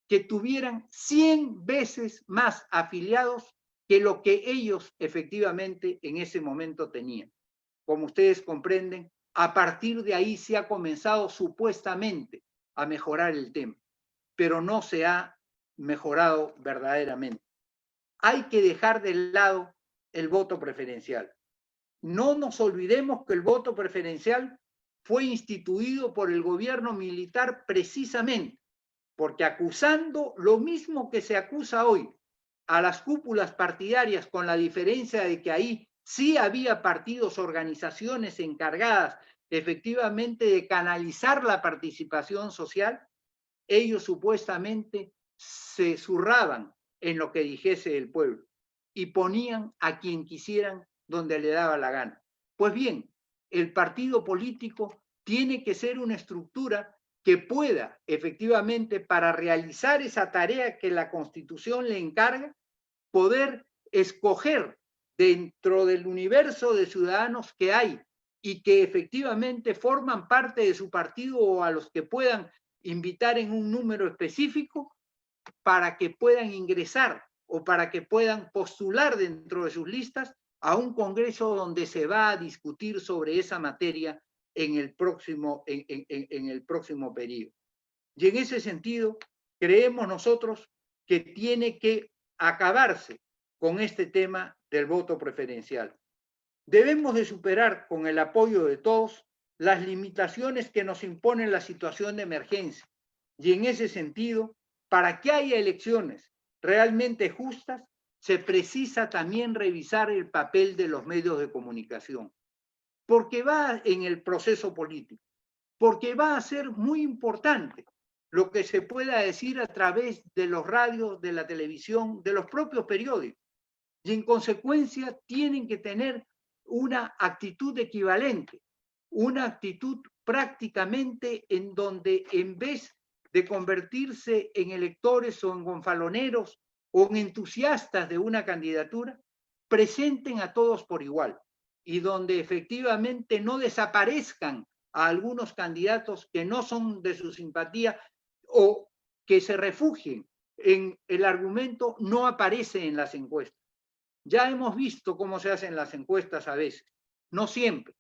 que tuvieran 100 veces más afiliados que lo que ellos efectivamente en ese momento tenían. Como ustedes comprenden, a partir de ahí se ha comenzado supuestamente a mejorar el tema, pero no se ha mejorado verdaderamente. Hay que dejar de lado el voto preferencial. No nos olvidemos que el voto preferencial fue instituido por el gobierno militar precisamente porque acusando lo mismo que se acusa hoy a las cúpulas partidarias, con la diferencia de que ahí sí había partidos, organizaciones encargadas efectivamente de canalizar la participación social, ellos supuestamente se zurraban en lo que dijese el pueblo y ponían a quien quisieran donde le daba la gana. Pues bien, el partido político tiene que ser una estructura que pueda efectivamente, para realizar esa tarea que la Constitución le encarga, poder escoger dentro del universo de ciudadanos que hay y que efectivamente forman parte de su partido o a los que puedan invitar en un número específico para que puedan ingresar o para que puedan postular dentro de sus listas a un congreso donde se va a discutir sobre esa materia en el próximo periodo. Y en ese sentido, creemos nosotros que tiene que acabarse con este tema del voto preferencial. Debemos de superar con el apoyo de todos las limitaciones que nos impone la situación de emergencia. Y en ese sentido, para que haya elecciones realmente justas, se precisa también revisar el papel de los medios de comunicación, porque va en el proceso político, porque va a ser muy importante lo que se pueda decir a través de los radios, de la televisión, de los propios periódicos. Y en consecuencia tienen que tener una actitud equivalente, una actitud prácticamente en donde en vez de convertirse en electores o en gonfaloneros o en entusiastas de una candidatura, presenten a todos por igual y donde efectivamente no desaparezcan a algunos candidatos que no son de su simpatía o que se refugien en el argumento no aparece en las encuestas. Ya hemos visto cómo se hacen las encuestas a veces, no siempre,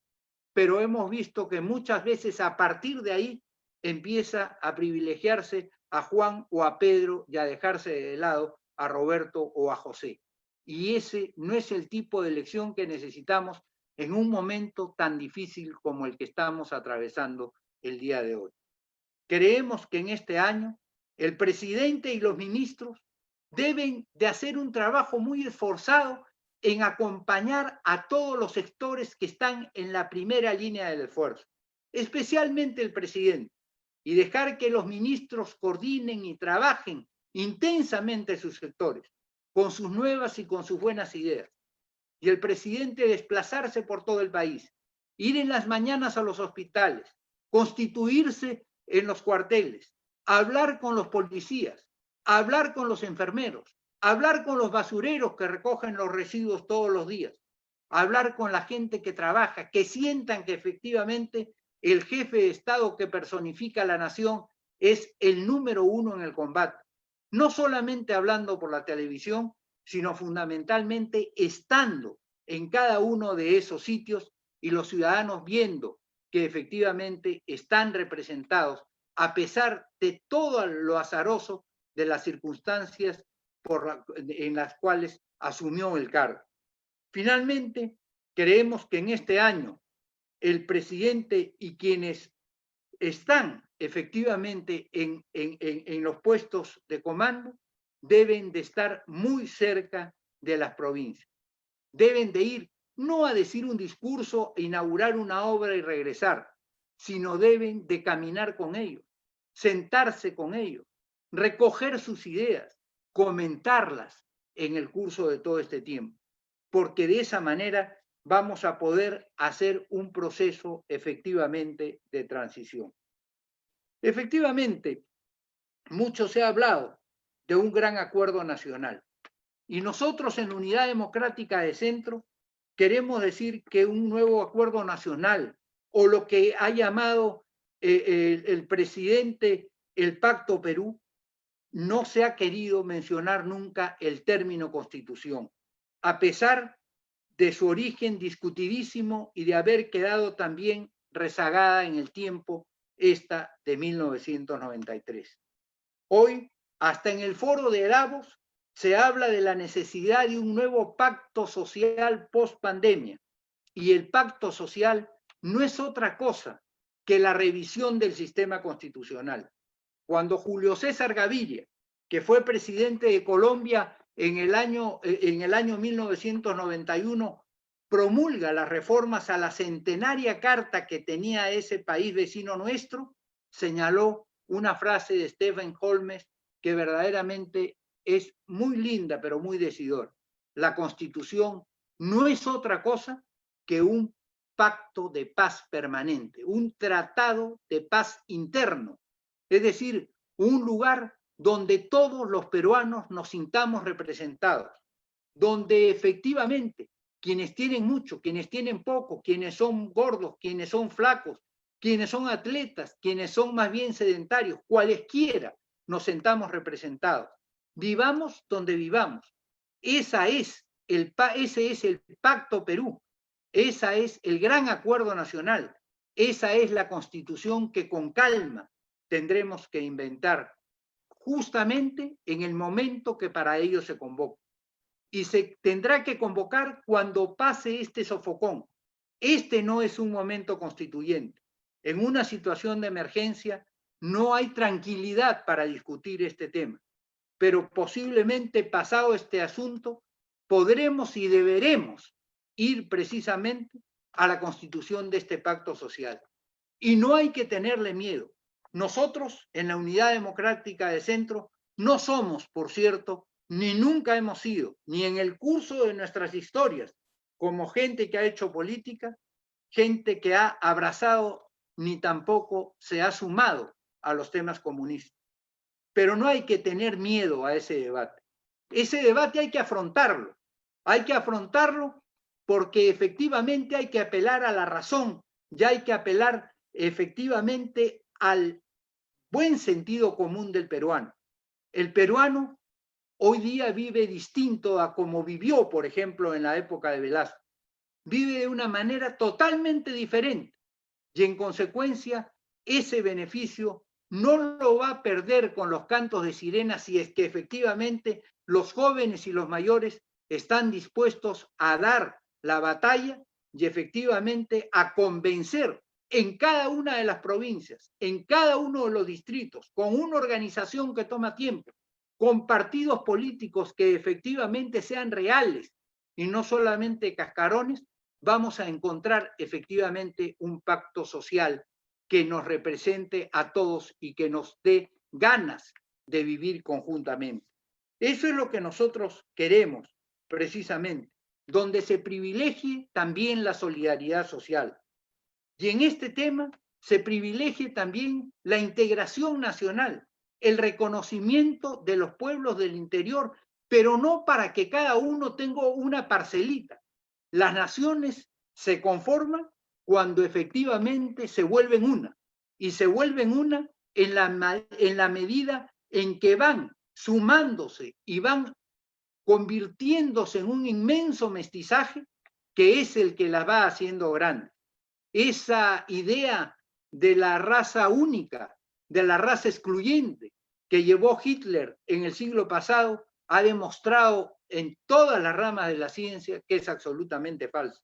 pero hemos visto que muchas veces a partir de ahí empieza a privilegiarse a Juan o a Pedro y a dejarse de lado a Roberto o a José. Y ese no es el tipo de elección que necesitamos en un momento tan difícil como el que estamos atravesando el día de hoy. Creemos que en este año el presidente y los ministros deben de hacer un trabajo muy esforzado en acompañar a todos los sectores que están en la primera línea del esfuerzo, especialmente el presidente, y dejar que los ministros coordinen y trabajen intensamente sus sectores, con sus nuevas y con sus buenas ideas. Y el presidente desplazarse por todo el país, ir en las mañanas a los hospitales, constituirse en los cuarteles, hablar con los policías, hablar con los enfermeros, hablar con los basureros que recogen los residuos todos los días, hablar con la gente que trabaja, que sientan que efectivamente el jefe de Estado que personifica la nación es el número uno en el combate. No solamente hablando por la televisión, sino fundamentalmente estando en cada uno de esos sitios y los ciudadanos viendo que efectivamente están representados a pesar de todo lo azaroso de las circunstancias en las cuales asumió el cargo. Finalmente, creemos que en este año el presidente y quienes están efectivamente en los puestos de comando deben de estar muy cerca de las provincias. Deben de ir no a decir un discurso, inaugurar una obra y regresar, sino deben de caminar con ellos, sentarse con ellos, recoger sus ideas, comentarlas en el curso de todo este tiempo, porque de esa manera vamos a poder hacer un proceso efectivamente de transición. Efectivamente, mucho se ha hablado de un gran acuerdo nacional y nosotros en Unidad Democrática de Centro queremos decir que un nuevo acuerdo nacional o lo que ha llamado el presidente el Pacto Perú, no se ha querido mencionar nunca el término Constitución, a pesar de su origen discutidísimo y de haber quedado también rezagada en el tiempo esta de 1993. Hoy, hasta en el foro de Davos, se habla de la necesidad de un nuevo pacto social post-pandemia. Y el pacto social no es otra cosa que la revisión del sistema constitucional. Cuando Julio César Gaviria, que fue presidente de Colombia en el año 1991, promulga las reformas a la centenaria carta que tenía ese país vecino nuestro, señaló una frase de Stephen Holmes que verdaderamente es muy linda, pero muy decidora. La Constitución no es otra cosa que un pacto de paz permanente, un tratado de paz interno, es decir, un lugar donde todos los peruanos nos sintamos representados, donde efectivamente quienes tienen mucho, quienes tienen poco, quienes son gordos, quienes son flacos, quienes son atletas, quienes son más bien sedentarios, cualesquiera, nos sentamos representados. Vivamos donde vivamos. Ese es el Pacto Perú. Ese es el gran acuerdo nacional. Esa es la Constitución que con calma tendremos que inventar justamente en el momento que para ello se convoca. Y se tendrá que convocar cuando pase este sofocón. Este no es un momento constituyente. En una situación de emergencia no hay tranquilidad para discutir este tema, pero posiblemente pasado este asunto podremos y deberemos ir precisamente a la constitución de este pacto social. Y no hay que tenerle miedo. Nosotros en la Unidad Democrática de Centro no somos, por cierto, ni nunca hemos sido, ni en el curso de nuestras historias, como gente que ha hecho política, gente que ha abrazado, ni tampoco se ha sumado a los temas comunistas. Pero no hay que tener miedo a ese debate. Ese debate hay que afrontarlo. Hay que afrontarlo porque efectivamente hay que apelar a la razón, ya hay que apelar efectivamente al buen sentido común del peruano. El peruano hoy día vive distinto a como vivió, por ejemplo, en la época de Velasco. Vive de una manera totalmente diferente y en consecuencia ese beneficio no lo va a perder con los cantos de sirena si es que efectivamente los jóvenes y los mayores están dispuestos a dar la batalla y efectivamente a convencer en cada una de las provincias, en cada uno de los distritos, con una organización que toma tiempo, con partidos políticos que efectivamente sean reales y no solamente cascarones, vamos a encontrar efectivamente un pacto social que nos represente a todos y que nos dé ganas de vivir conjuntamente. Eso es lo que nosotros queremos, precisamente, donde se privilegie también la solidaridad social. Y en este tema se privilegie también la integración nacional, el reconocimiento de los pueblos del interior, pero no para que cada uno tenga una parcelita. Las naciones se conforman cuando efectivamente se vuelven una, y se vuelven una en la medida en que van sumándose y van convirtiéndose en un inmenso mestizaje que es el que las va haciendo grandes. Esa idea de la raza única, de la raza excluyente, que llevó Hitler en el siglo pasado ha demostrado en todas las ramas de la ciencia que es absolutamente falso.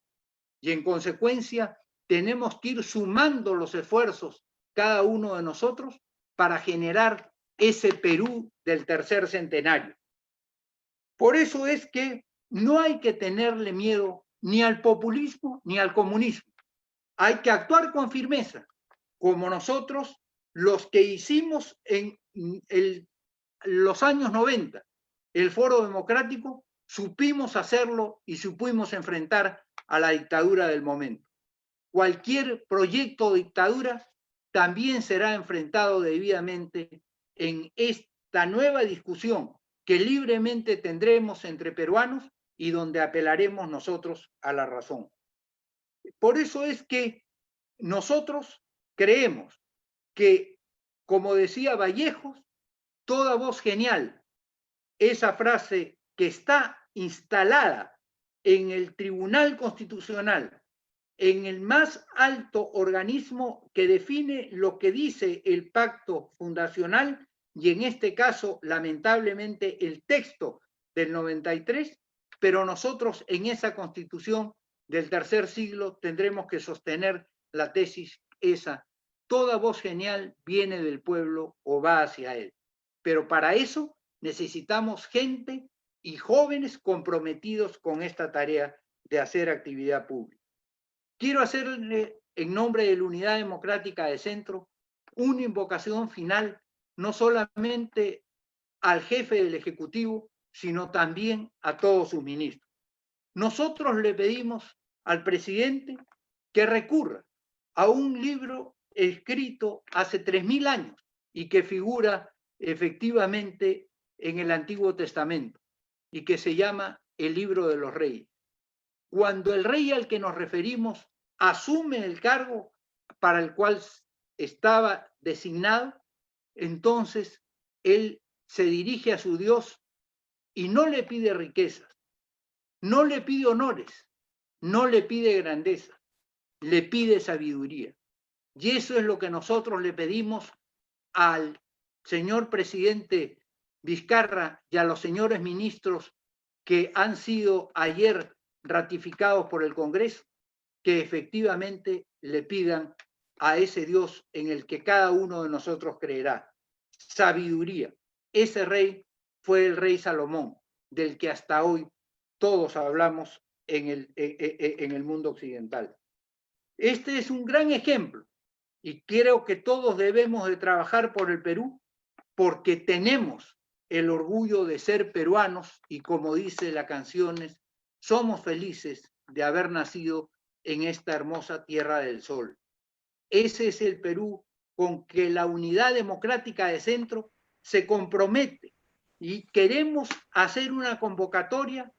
Y en consecuencia, tenemos que ir sumando los esfuerzos, cada uno de nosotros, para generar ese Perú del tercer centenario. Por eso es que no hay que tenerle miedo ni al populismo ni al comunismo. Hay que actuar con firmeza, como nosotros, los que hicimos en los años 90, el Foro Democrático, supimos hacerlo y supimos enfrentar a la dictadura del momento. Cualquier proyecto de dictadura también será enfrentado debidamente en esta nueva discusión que libremente tendremos entre peruanos y donde apelaremos nosotros a la razón. Por eso es que nosotros creemos que, como decía Vallejos, toda voz genial, esa frase que está instalada en el Tribunal Constitucional, en el más alto organismo que define lo que dice el pacto fundacional, y en este caso, lamentablemente, el texto del 93, pero nosotros en esa Constitución del tercer siglo tendremos que sostener la tesis esa: toda voz genial viene del pueblo o va hacia él. Pero para eso necesitamos gente y jóvenes comprometidos con esta tarea de hacer actividad pública. Quiero hacerle, en nombre de la Unidad Democrática de Centro, una invocación final, no solamente al jefe del Ejecutivo, sino también a todos sus ministros. Nosotros le pedimos al presidente que recurra a un libro escrito hace 3000 años y que figura efectivamente en el Antiguo Testamento y que se llama el Libro de los Reyes. Cuando el rey al que nos referimos asume el cargo para el cual estaba designado, entonces él se dirige a su Dios y no le pide riquezas, no le pide honores, no le pide grandeza, le pide sabiduría. Y eso es lo que nosotros le pedimos al señor presidente Vizcarra y a los señores ministros que han sido ayer ratificados por el Congreso, que efectivamente le pidan a ese Dios en el que cada uno de nosotros creerá. Sabiduría. Ese rey fue el rey Salomón, del que hasta hoy todos hablamos en el mundo occidental. Este es un gran ejemplo y creo que todos debemos de trabajar por el Perú porque tenemos el orgullo de ser peruanos y, como dice la canción, somos felices de haber nacido en esta hermosa tierra del sol. Ese es el Perú con que la Unidad Democrática de Centro se compromete y queremos hacer una convocatoria.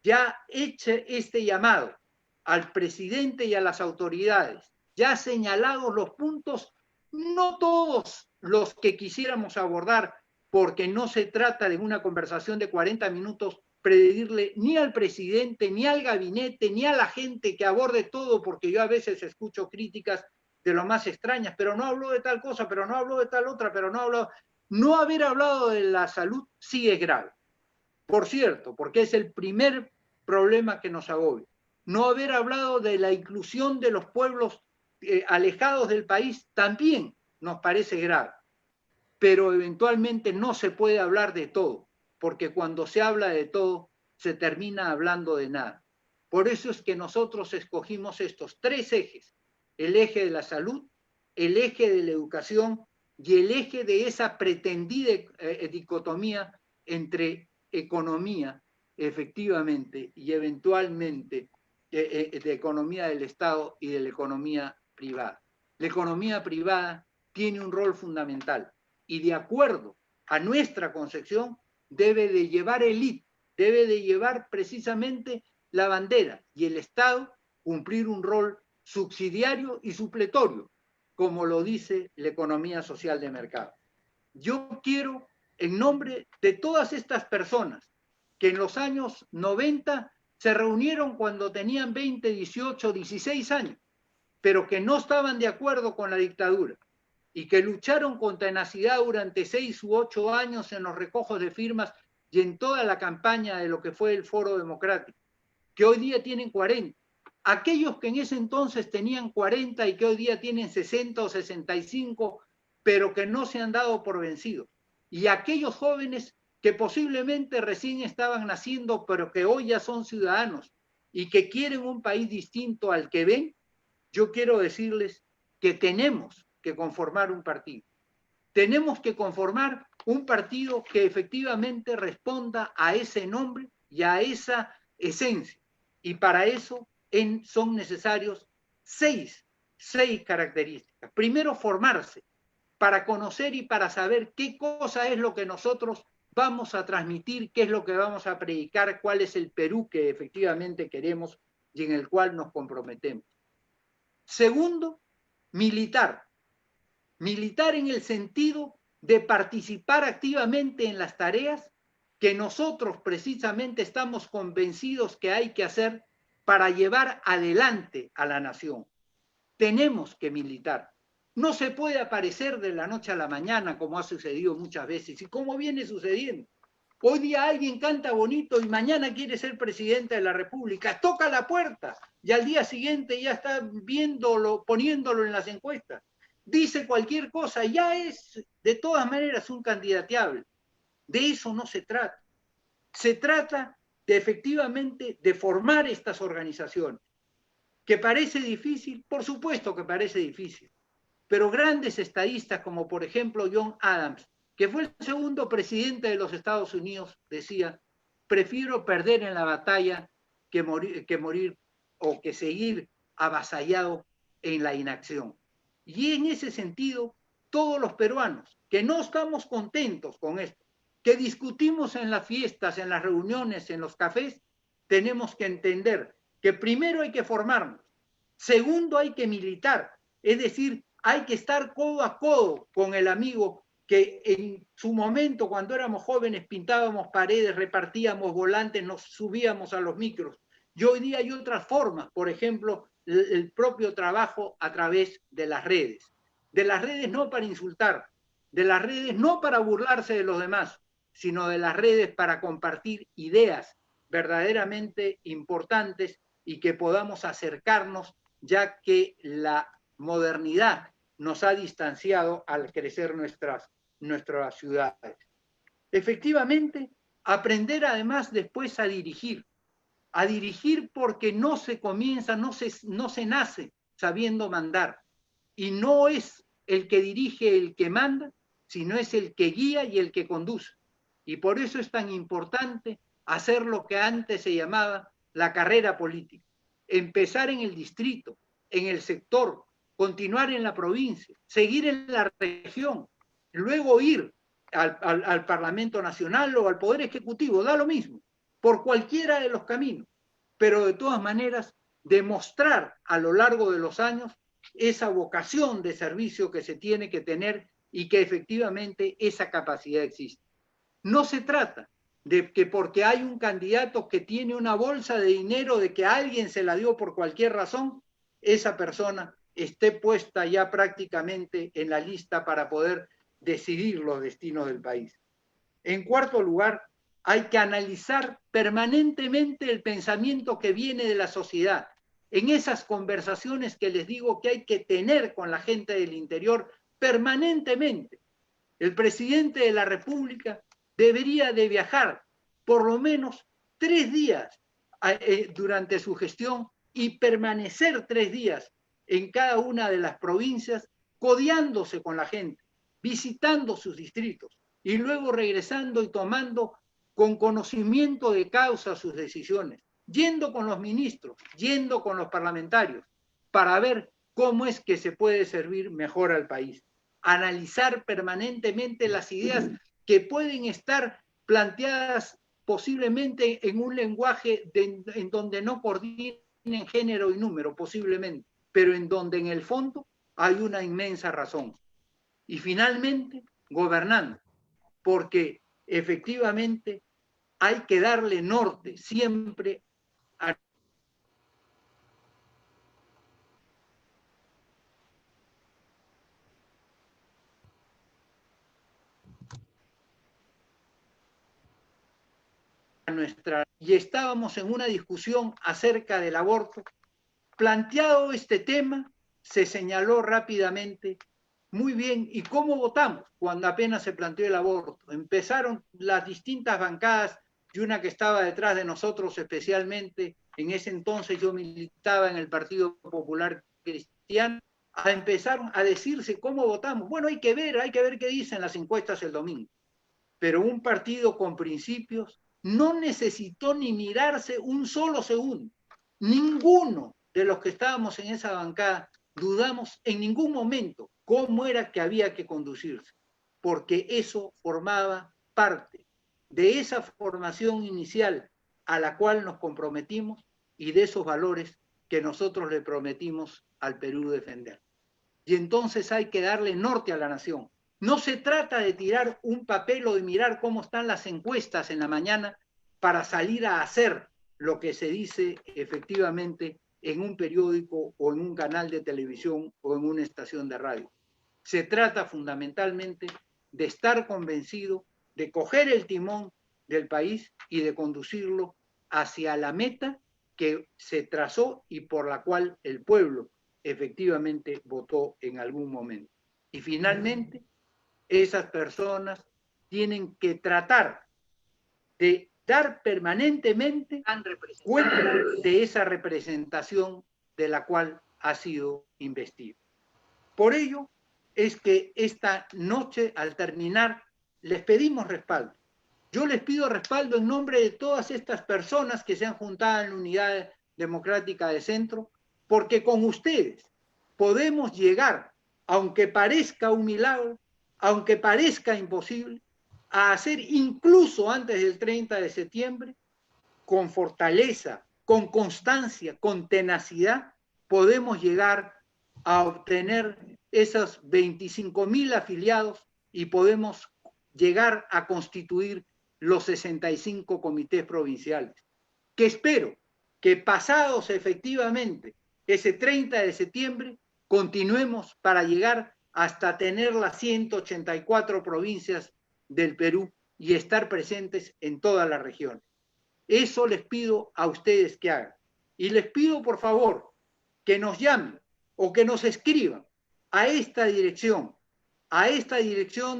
Ya hecho este llamado al presidente y a las autoridades, ya señalados los puntos, no todos los que quisiéramos abordar, porque no se trata de una conversación de 40 minutos, pedirle ni al presidente, ni al gabinete, ni a la gente que aborde todo, porque yo a veces escucho críticas de lo más extrañas, pero no habló de tal cosa, pero no habló de tal otra, pero no habló. No haber hablado de la salud sí es grave. Por cierto, porque es el primer problema que nos agobia. No haber hablado de la inclusión de los pueblos alejados del país también nos parece grave. Pero eventualmente no se puede hablar de todo, porque cuando se habla de todo, se termina hablando de nada. Por eso es que nosotros escogimos estos tres ejes: el eje de la salud, el eje de la educación y el eje de esa pretendida dicotomía entre economía, efectivamente, y eventualmente de economía del Estado y de la economía privada. La economía privada tiene un rol fundamental y, de acuerdo a nuestra concepción, debe de llevar élite, debe de llevar precisamente la bandera, y el Estado cumplir un rol subsidiario y supletorio, como lo dice la economía social de mercado. Yo quiero, en nombre de todas estas personas que en los años 90 se reunieron cuando tenían 20, 18, 16 años, pero que no estaban de acuerdo con la dictadura, y que lucharon con tenacidad durante 6 u 8 años en los recojos de firmas y en toda la campaña de lo que fue el Foro Democrático, que hoy día tienen 40. Aquellos que en ese entonces tenían 40 y que hoy día tienen 60 o 65, pero que no se han dado por vencidos. Y aquellos jóvenes que posiblemente recién estaban naciendo, pero que hoy ya son ciudadanos y que quieren un país distinto al que ven, yo quiero decirles que tenemos que conformar un partido. Tenemos que conformar un partido que efectivamente responda a ese nombre y a esa esencia. Y para eso son necesarios seis características. Primero, formarse para conocer y para saber qué cosa es lo que nosotros vamos a transmitir, qué es lo que vamos a predicar, cuál es el Perú que efectivamente queremos y en el cual nos comprometemos. Segundo, militar. Militar en el sentido de participar activamente en las tareas que nosotros precisamente estamos convencidos que hay que hacer para llevar adelante a la nación. Tenemos que militar. No se puede aparecer de la noche a la mañana como ha sucedido muchas veces y como viene sucediendo. Hoy día alguien canta bonito y mañana quiere ser presidente de la República, toca la puerta y al día siguiente ya está viéndolo, poniéndolo en las encuestas. Dice cualquier cosa, ya es de todas maneras un candidateable. De eso no se trata. Se trata de efectivamente de formar estas organizaciones. ¿Que parece difícil? Por supuesto que parece difícil. Pero grandes estadistas como por ejemplo John Adams, que fue el segundo presidente de los Estados Unidos, decía, prefiero perder en la batalla que morir o que seguir avasallado en la inacción. Y en ese sentido, todos los peruanos que no estamos contentos con esto, que discutimos en las fiestas, en las reuniones, en los cafés, tenemos que entender que primero hay que formarnos, segundo hay que militar, es decir, hay que estar codo a codo con el amigo que en su momento, cuando éramos jóvenes, pintábamos paredes, repartíamos volantes, nos subíamos a los micros. Y hoy día hay otras formas, por ejemplo, el propio trabajo a través de las redes. De las redes no para insultar, de las redes no para burlarse de los demás, sino de las redes para compartir ideas verdaderamente importantes y que podamos acercarnos, ya que la modernidad nos ha distanciado al crecer nuestras ciudades. Efectivamente, aprender además después a dirigir porque no se comienza, no se nace sabiendo mandar. Y no es el que dirige el que manda, sino es el que guía y el que conduce. Y por eso es tan importante hacer lo que antes se llamaba la carrera política. Empezar en el distrito, en el sector, continuar en la provincia, seguir en la región, luego ir al Parlamento Nacional o al Poder Ejecutivo, da lo mismo, por cualquiera de los caminos, pero de todas maneras demostrar a lo largo de los años esa vocación de servicio que se tiene que tener y que efectivamente esa capacidad existe. No se trata de que porque hay un candidato que tiene una bolsa de dinero de que alguien se la dio por cualquier razón, esa persona esté puesta ya prácticamente en la lista para poder decidir los destinos del país. En cuarto lugar, hay que analizar permanentemente el pensamiento que viene de la sociedad. En esas conversaciones que les digo que hay que tener con la gente del interior permanentemente. El presidente de la República debería de viajar por lo menos 3 días durante su gestión y permanecer 3 días en cada una de las provincias, codeándose con la gente, visitando sus distritos y luego regresando y tomando con conocimiento de causa sus decisiones, yendo con los ministros, yendo con los parlamentarios, para ver cómo es que se puede servir mejor al país. Analizar permanentemente las ideas que pueden estar planteadas posiblemente en un lenguaje en donde no coordinen género y número, posiblemente, pero en donde en el fondo hay una inmensa razón. Y finalmente, gobernando, porque efectivamente hay que darle norte siempre a y estábamos en una discusión acerca del aborto. Planteado este tema, se señaló rápidamente, muy bien, ¿y cómo votamos cuando apenas se planteó el aborto? Empezaron las distintas bancadas, y una que estaba detrás de nosotros especialmente, en ese entonces yo militaba en el Partido Popular Cristiano, empezaron a decirse cómo votamos. Bueno, hay que ver qué dicen las encuestas el domingo. Pero un partido con principios no necesitó ni mirarse un solo segundo. Ninguno de los que estábamos en esa bancada dudamos en ningún momento cómo era que había que conducirse, porque eso formaba parte de esa formación inicial a la cual nos comprometimos y de esos valores que nosotros le prometimos al Perú defender. Y entonces hay que darle norte a la nación. No se trata de tirar un papel o de mirar cómo están las encuestas en la mañana para salir a hacer lo que se dice efectivamente en un periódico o en un canal de televisión o en una estación de radio. Se trata fundamentalmente de estar convencido, de coger el timón del país y de conducirlo hacia la meta que se trazó y por la cual el pueblo efectivamente votó en algún momento. Y finalmente, esas personas tienen que tratar de dar permanentemente cuenta de esa representación de la cual ha sido investido. Por ello es que esta noche, al terminar, les pedimos respaldo. Yo les pido respaldo en nombre de todas estas personas que se han juntado en la Unidad Democrática de Centro, porque con ustedes podemos llegar, aunque parezca un milagro, aunque parezca imposible, a hacer incluso antes del 30 de septiembre, con fortaleza, con constancia, con tenacidad, podemos llegar a obtener esos 25.000 afiliados y podemos llegar a constituir los 65 comités provinciales, que espero que pasados efectivamente ese 30 de septiembre continuemos para llegar hasta tener las 184 provincias del Perú y estar presentes en todas las regiones. Eso les pido a ustedes que hagan. Y les pido, por favor, que nos llamen o que nos escriban a esta dirección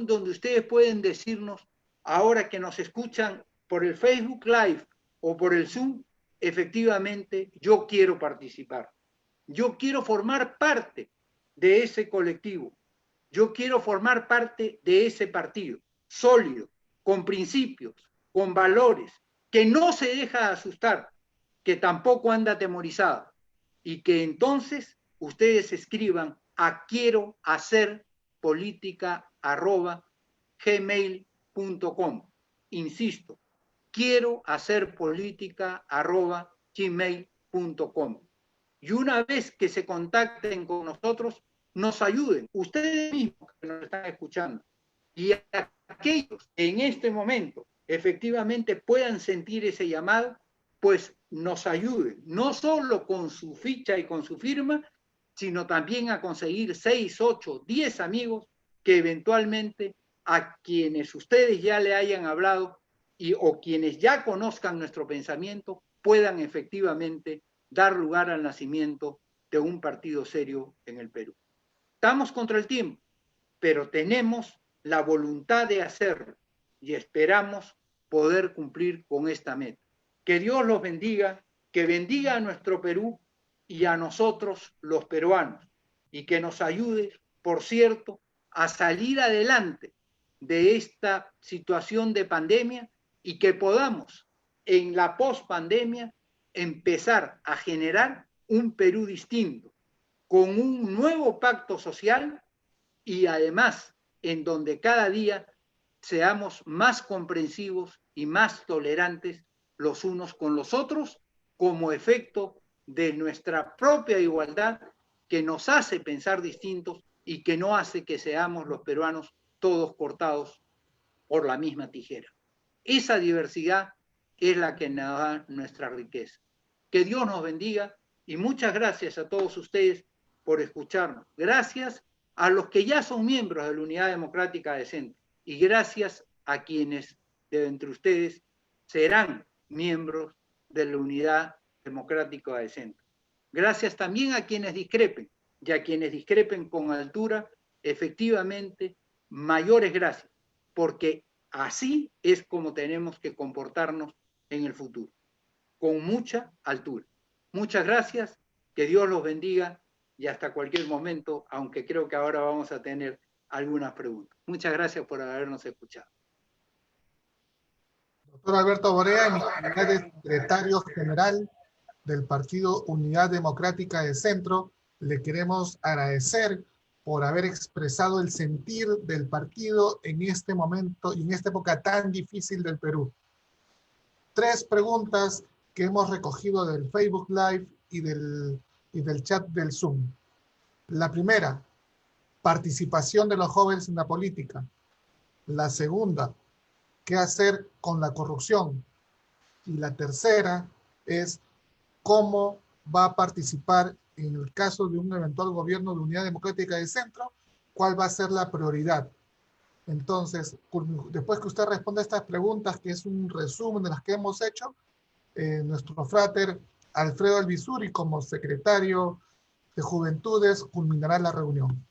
donde ustedes pueden decirnos, ahora que nos escuchan por el Facebook Live o por el Zoom, efectivamente, yo quiero participar. Yo quiero formar parte de ese colectivo. Yo quiero formar parte de ese partido sólido, con principios, con valores, que no se deja asustar, que tampoco anda atemorizado, y que entonces ustedes escriban a quiero hacer política@gmail.com. Insisto, quiero hacer política@gmail.com. Y una vez que se contacten con nosotros, nos ayuden, ustedes mismos que nos están escuchando, y aquellos que en este momento efectivamente puedan sentir ese llamado, pues nos ayuden, no solo con su ficha y con su firma, sino también a conseguir 6, 8, 10 amigos que eventualmente a quienes ustedes ya le hayan hablado o quienes ya conozcan nuestro pensamiento puedan efectivamente dar lugar al nacimiento de un partido serio en el Perú. Estamos contra el tiempo, pero tenemos la voluntad de hacerlo y esperamos poder cumplir con esta meta. Que Dios los bendiga, que bendiga a nuestro Perú y a nosotros los peruanos, y que nos ayude, por cierto, a salir adelante de esta situación de pandemia y que podamos en la pospandemia empezar a generar un Perú distinto, con un nuevo pacto social y además en donde cada día seamos más comprensivos y más tolerantes los unos con los otros como efecto de nuestra propia igualdad que nos hace pensar distintos y que no hace que seamos los peruanos todos cortados por la misma tijera. Esa diversidad es la que nos da nuestra riqueza. Que Dios nos bendiga y muchas gracias a todos ustedes por escucharnos. Gracias a los que ya son miembros de la Unidad Democrática de Centro y gracias a quienes de entre ustedes serán miembros de la Unidad Democrática de Centro. Gracias también a quienes discrepen, y a quienes discrepen con altura, efectivamente, mayores gracias, porque así es como tenemos que comportarnos en el futuro, con mucha altura. Muchas gracias, que Dios los bendiga y hasta cualquier momento, aunque creo que ahora vamos a tener algunas preguntas. Muchas gracias por habernos escuchado. Doctor Alberto Borea, en mi calidad de secretario general del Partido Unidad Democrática de Centro, le queremos agradecer por haber expresado el sentir del partido en este momento y en esta época tan difícil del Perú. 3 preguntas que hemos recogido del Facebook Live y del chat del Zoom. La primera, participación de los jóvenes en la política. La segunda, ¿qué hacer con la corrupción? Y la tercera es cómo va a participar en el caso de un eventual gobierno de Unidad Democrática de Centro, cuál va a ser la prioridad. Entonces, después que usted responda a estas preguntas, que es un resumen de las que hemos hecho, nuestro frater Alfredo Albizuri, como secretario de Juventudes, culminará la reunión.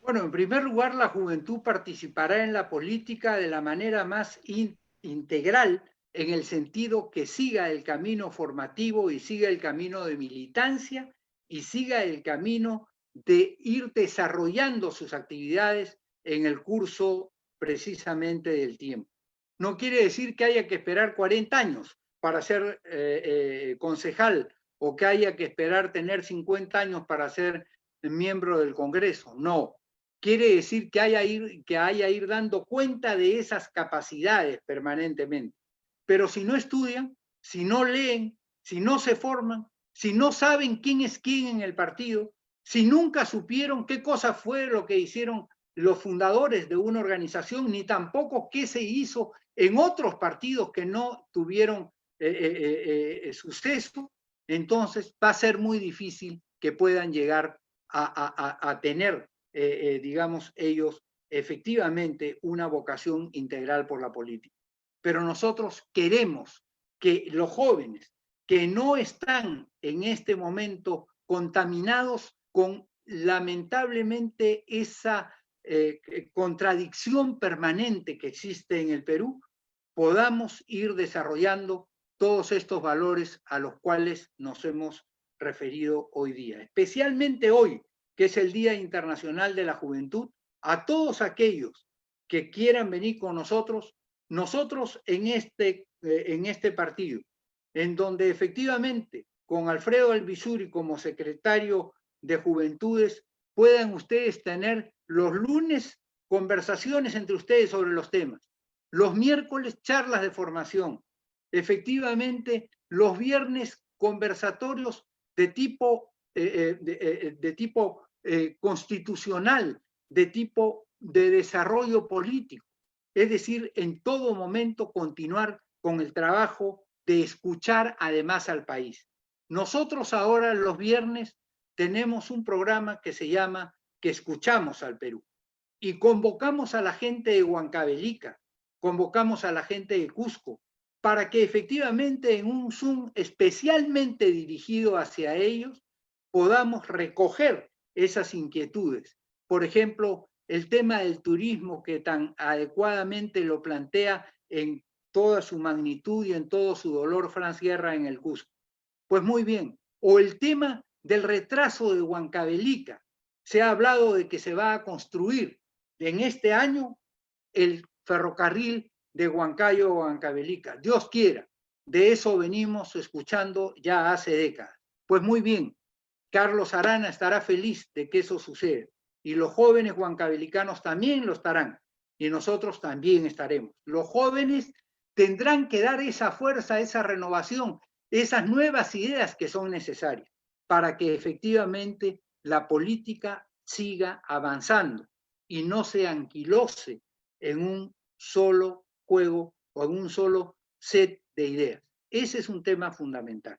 Bueno, en primer lugar, la juventud participará en la política de la manera más integral, en el sentido que siga el camino formativo y siga el camino de militancia y siga el camino de ir desarrollando sus actividades en el curso precisamente del tiempo. No quiere decir que haya que esperar 40 años para ser concejal o que haya que esperar tener 50 años para ser miembro del Congreso. No. Quiere decir que haya ir dando cuenta de esas capacidades permanentemente. Pero si no estudian, si no leen, si no se forman, si no saben quién es quién en el partido, si nunca supieron qué cosa fue lo que hicieron los fundadores de una organización, ni tampoco qué se hizo en otros partidos que no tuvieron suceso, entonces va a ser muy difícil que puedan llegar a tener, digamos, ellos efectivamente una vocación integral por la política. Pero nosotros queremos que los jóvenes que no están en este momento contaminados con lamentablemente esa contradicción permanente que existe en el Perú, podamos ir desarrollando todos estos valores a los cuales nos hemos referido hoy día. Especialmente hoy, que es el Día Internacional de la Juventud, a todos aquellos que quieran venir con nosotros en este partido, en donde efectivamente con Alfredo Albizuri como secretario de Juventudes, puedan ustedes tener los lunes conversaciones entre ustedes sobre los temas, los miércoles charlas de formación, efectivamente los viernes conversatorios de tipo constitucional, de tipo de desarrollo político. Es decir, en todo momento continuar con el trabajo de escuchar además al país. Nosotros ahora los viernes tenemos un programa que se llama Que escuchamos al Perú y convocamos a la gente de Huancavelica, convocamos a la gente de Cusco, para que efectivamente en un Zoom especialmente dirigido hacia ellos podamos recoger esas inquietudes. Por ejemplo, el tema del turismo que tan adecuadamente lo plantea en toda su magnitud y en todo su dolor Franz Guerra en el Cusco. Pues muy bien. O el tema del retraso de Huancavelica. Se ha hablado de que se va a construir en este año el ferrocarril de Huancayo a Huancavelica. Dios quiera. De eso venimos escuchando ya hace décadas. Pues muy bien. Carlos Arana estará feliz de que eso suceda. Y los jóvenes huancavelicanos también lo estarán. Y nosotros también estaremos. Los jóvenes tendrán que dar esa fuerza, esa renovación, esas nuevas ideas que son necesarias para que efectivamente la política siga avanzando y no se anquilose en un solo juego o en un solo set de ideas. Ese es un tema fundamental.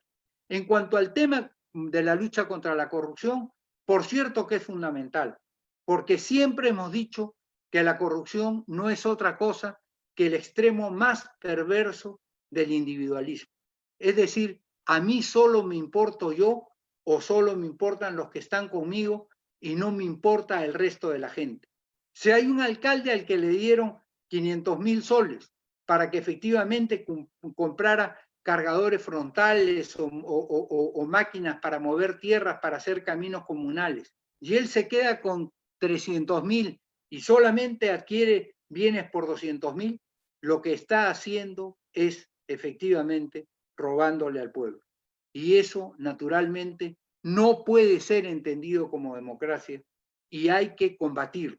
En cuanto al tema de la lucha contra la corrupción, por cierto que es fundamental, porque siempre hemos dicho que la corrupción no es otra cosa que el extremo más perverso del individualismo. Es decir, a mí solo me importo yo o solo me importan los que están conmigo y no me importa el resto de la gente. Si hay un alcalde al que le dieron 500.000 soles para que efectivamente comprara cargadores frontales o máquinas para mover tierras para hacer caminos comunales, y él se queda con 300.000 y solamente adquiere bienes por 200.000, lo que está haciendo es efectivamente robándole al pueblo. Y eso, naturalmente, no puede ser entendido como democracia y hay que combatirlo.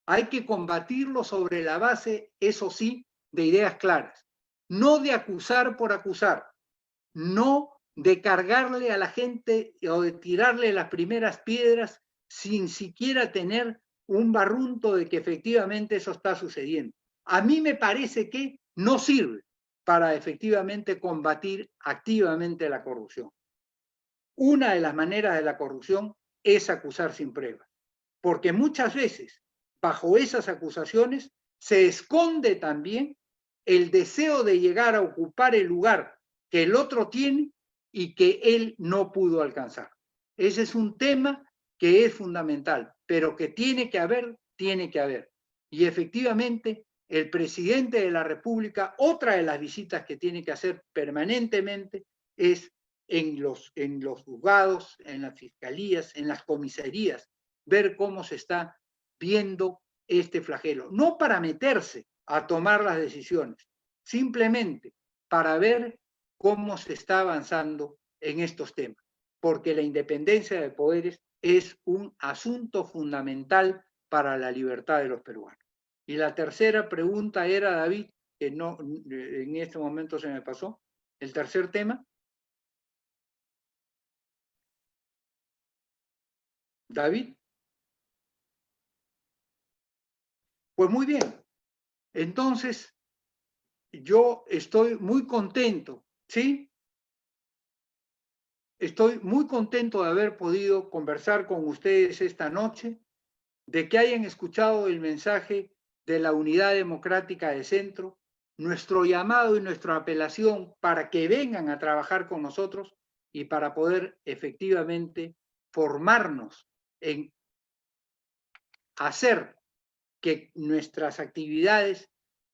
Hay que combatirlo sobre la base, eso sí, de ideas claras. No de acusar por acusar, no de cargarle a la gente o de tirarle las primeras piedras sin siquiera tener un barrunto de que efectivamente eso está sucediendo. A mí me parece que no sirve para efectivamente combatir activamente la corrupción. Una de las maneras de la corrupción es acusar sin pruebas, porque muchas veces bajo esas acusaciones se esconde también el deseo de llegar a ocupar el lugar que el otro tiene y que él no pudo alcanzar. Ese es un tema que es fundamental, pero que tiene que haber, tiene que haber. Y efectivamente, el presidente de la República, otra de las visitas que tiene que hacer permanentemente es en los juzgados, en las fiscalías, en las comisarías, ver cómo se está viendo este flagelo. No para meterse a tomar las decisiones, simplemente para ver cómo se está avanzando en estos temas, porque la independencia de poderes es un asunto fundamental para la libertad de los peruanos. Y la tercera pregunta era, David, que no, en este momento se me pasó, el tercer tema. David. Pues muy bien. Entonces, yo estoy muy contento, ¿sí? Estoy muy contento de haber podido conversar con ustedes esta noche, de que hayan escuchado el mensaje de la Unidad Democrática de Centro, nuestro llamado y nuestra apelación para que vengan a trabajar con nosotros y para poder efectivamente formarnos en hacer que nuestras actividades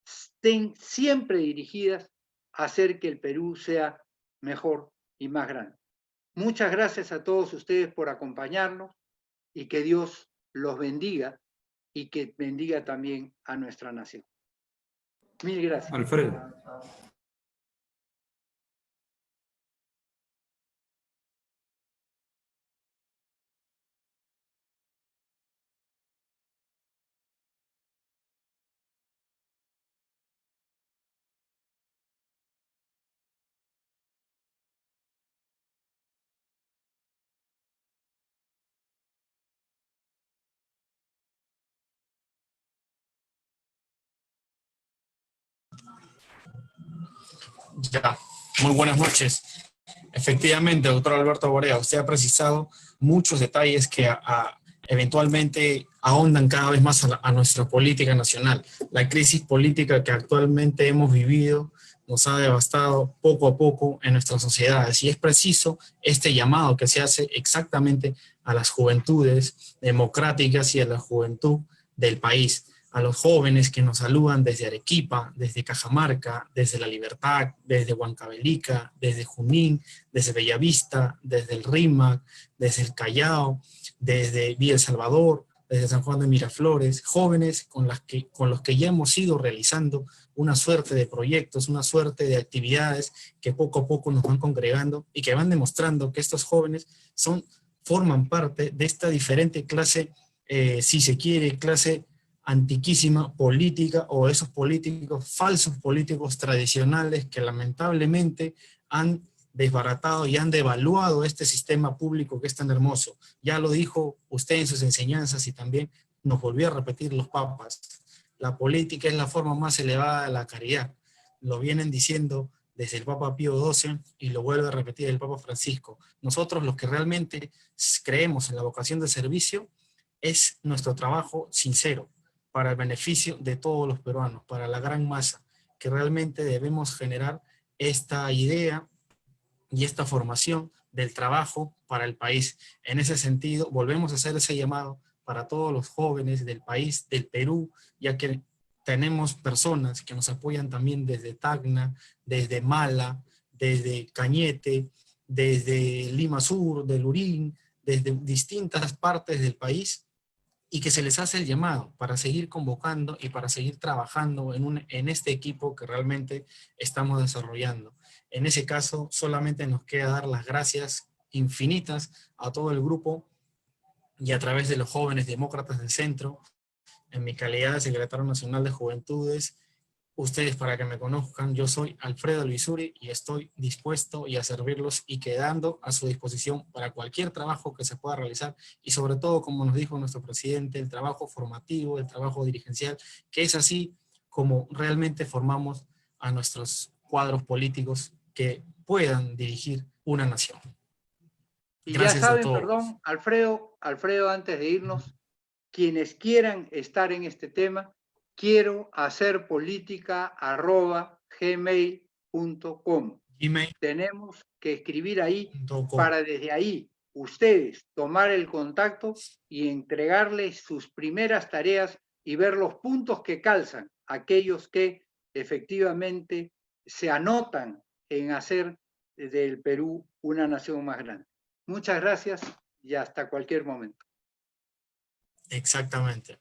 estén siempre dirigidas a hacer que el Perú sea mejor y más grande. Muchas gracias a todos ustedes por acompañarnos y que Dios los bendiga y que bendiga también a nuestra nación. Mil gracias. Alfredo. Ya, muy buenas noches. Efectivamente, doctor Alberto Borea, usted ha precisado muchos detalles que eventualmente ahondan cada vez más a nuestra política nacional. La crisis política que actualmente hemos vivido nos ha devastado poco a poco en nuestras sociedades y es preciso este llamado que se hace exactamente a las juventudes democráticas y a la juventud del país, a los jóvenes que nos saludan desde Arequipa, desde Cajamarca, desde La Libertad, desde Huancavelica, desde Junín, desde Bellavista, desde el Rímac, desde el Callao, desde Villa El Salvador, desde San Juan de Miraflores, jóvenes con los que ya hemos ido realizando una suerte de proyectos, una suerte de actividades que poco a poco nos van congregando y que van demostrando que estos jóvenes forman parte de esta diferente clase, si se quiere, clase antiquísima política, o esos políticos, falsos políticos tradicionales que lamentablemente han desbaratado y han devaluado este sistema público que es tan hermoso. Ya lo dijo usted en sus enseñanzas y también nos volvió a repetir los papas. La política es la forma más elevada de la caridad. Lo vienen diciendo desde el Papa Pío XII y lo vuelve a repetir el Papa Francisco. Nosotros los que realmente creemos en la vocación de servicio es nuestro trabajo sincero, para el beneficio de todos los peruanos, para la gran masa, que realmente debemos generar esta idea y esta formación del trabajo para el país. En ese sentido, volvemos a hacer ese llamado para todos los jóvenes del país, del Perú, ya que tenemos personas que nos apoyan también desde Tacna, desde Mala, desde Cañete, desde Lima Sur, de Lurín, desde distintas partes del país, y que se les hace el llamado para seguir convocando y para seguir trabajando en este equipo que realmente estamos desarrollando. En ese caso, solamente nos queda dar las gracias infinitas a todo el grupo y a través de los jóvenes demócratas del centro, en mi calidad de secretario nacional de Juventudes. Ustedes, para que me conozcan, yo soy Alfredo Luisuri y estoy dispuesto y a servirlos y quedando a su disposición para cualquier trabajo que se pueda realizar, y sobre todo, como nos dijo nuestro presidente, el trabajo formativo, el trabajo dirigencial, que es así como realmente formamos a nuestros cuadros políticos que puedan dirigir una nación. Y Gracias ya a saben, todos. perdón, Alfredo, antes de irnos, quienes quieran estar en este tema, quiero hacer política@gmail.com. Tenemos que escribir ahí para desde ahí ustedes tomar el contacto y entregarles sus primeras tareas y ver los puntos que calzan, aquellos que efectivamente se anotan en hacer del Perú una nación más grande. Muchas gracias y hasta cualquier momento. Exactamente.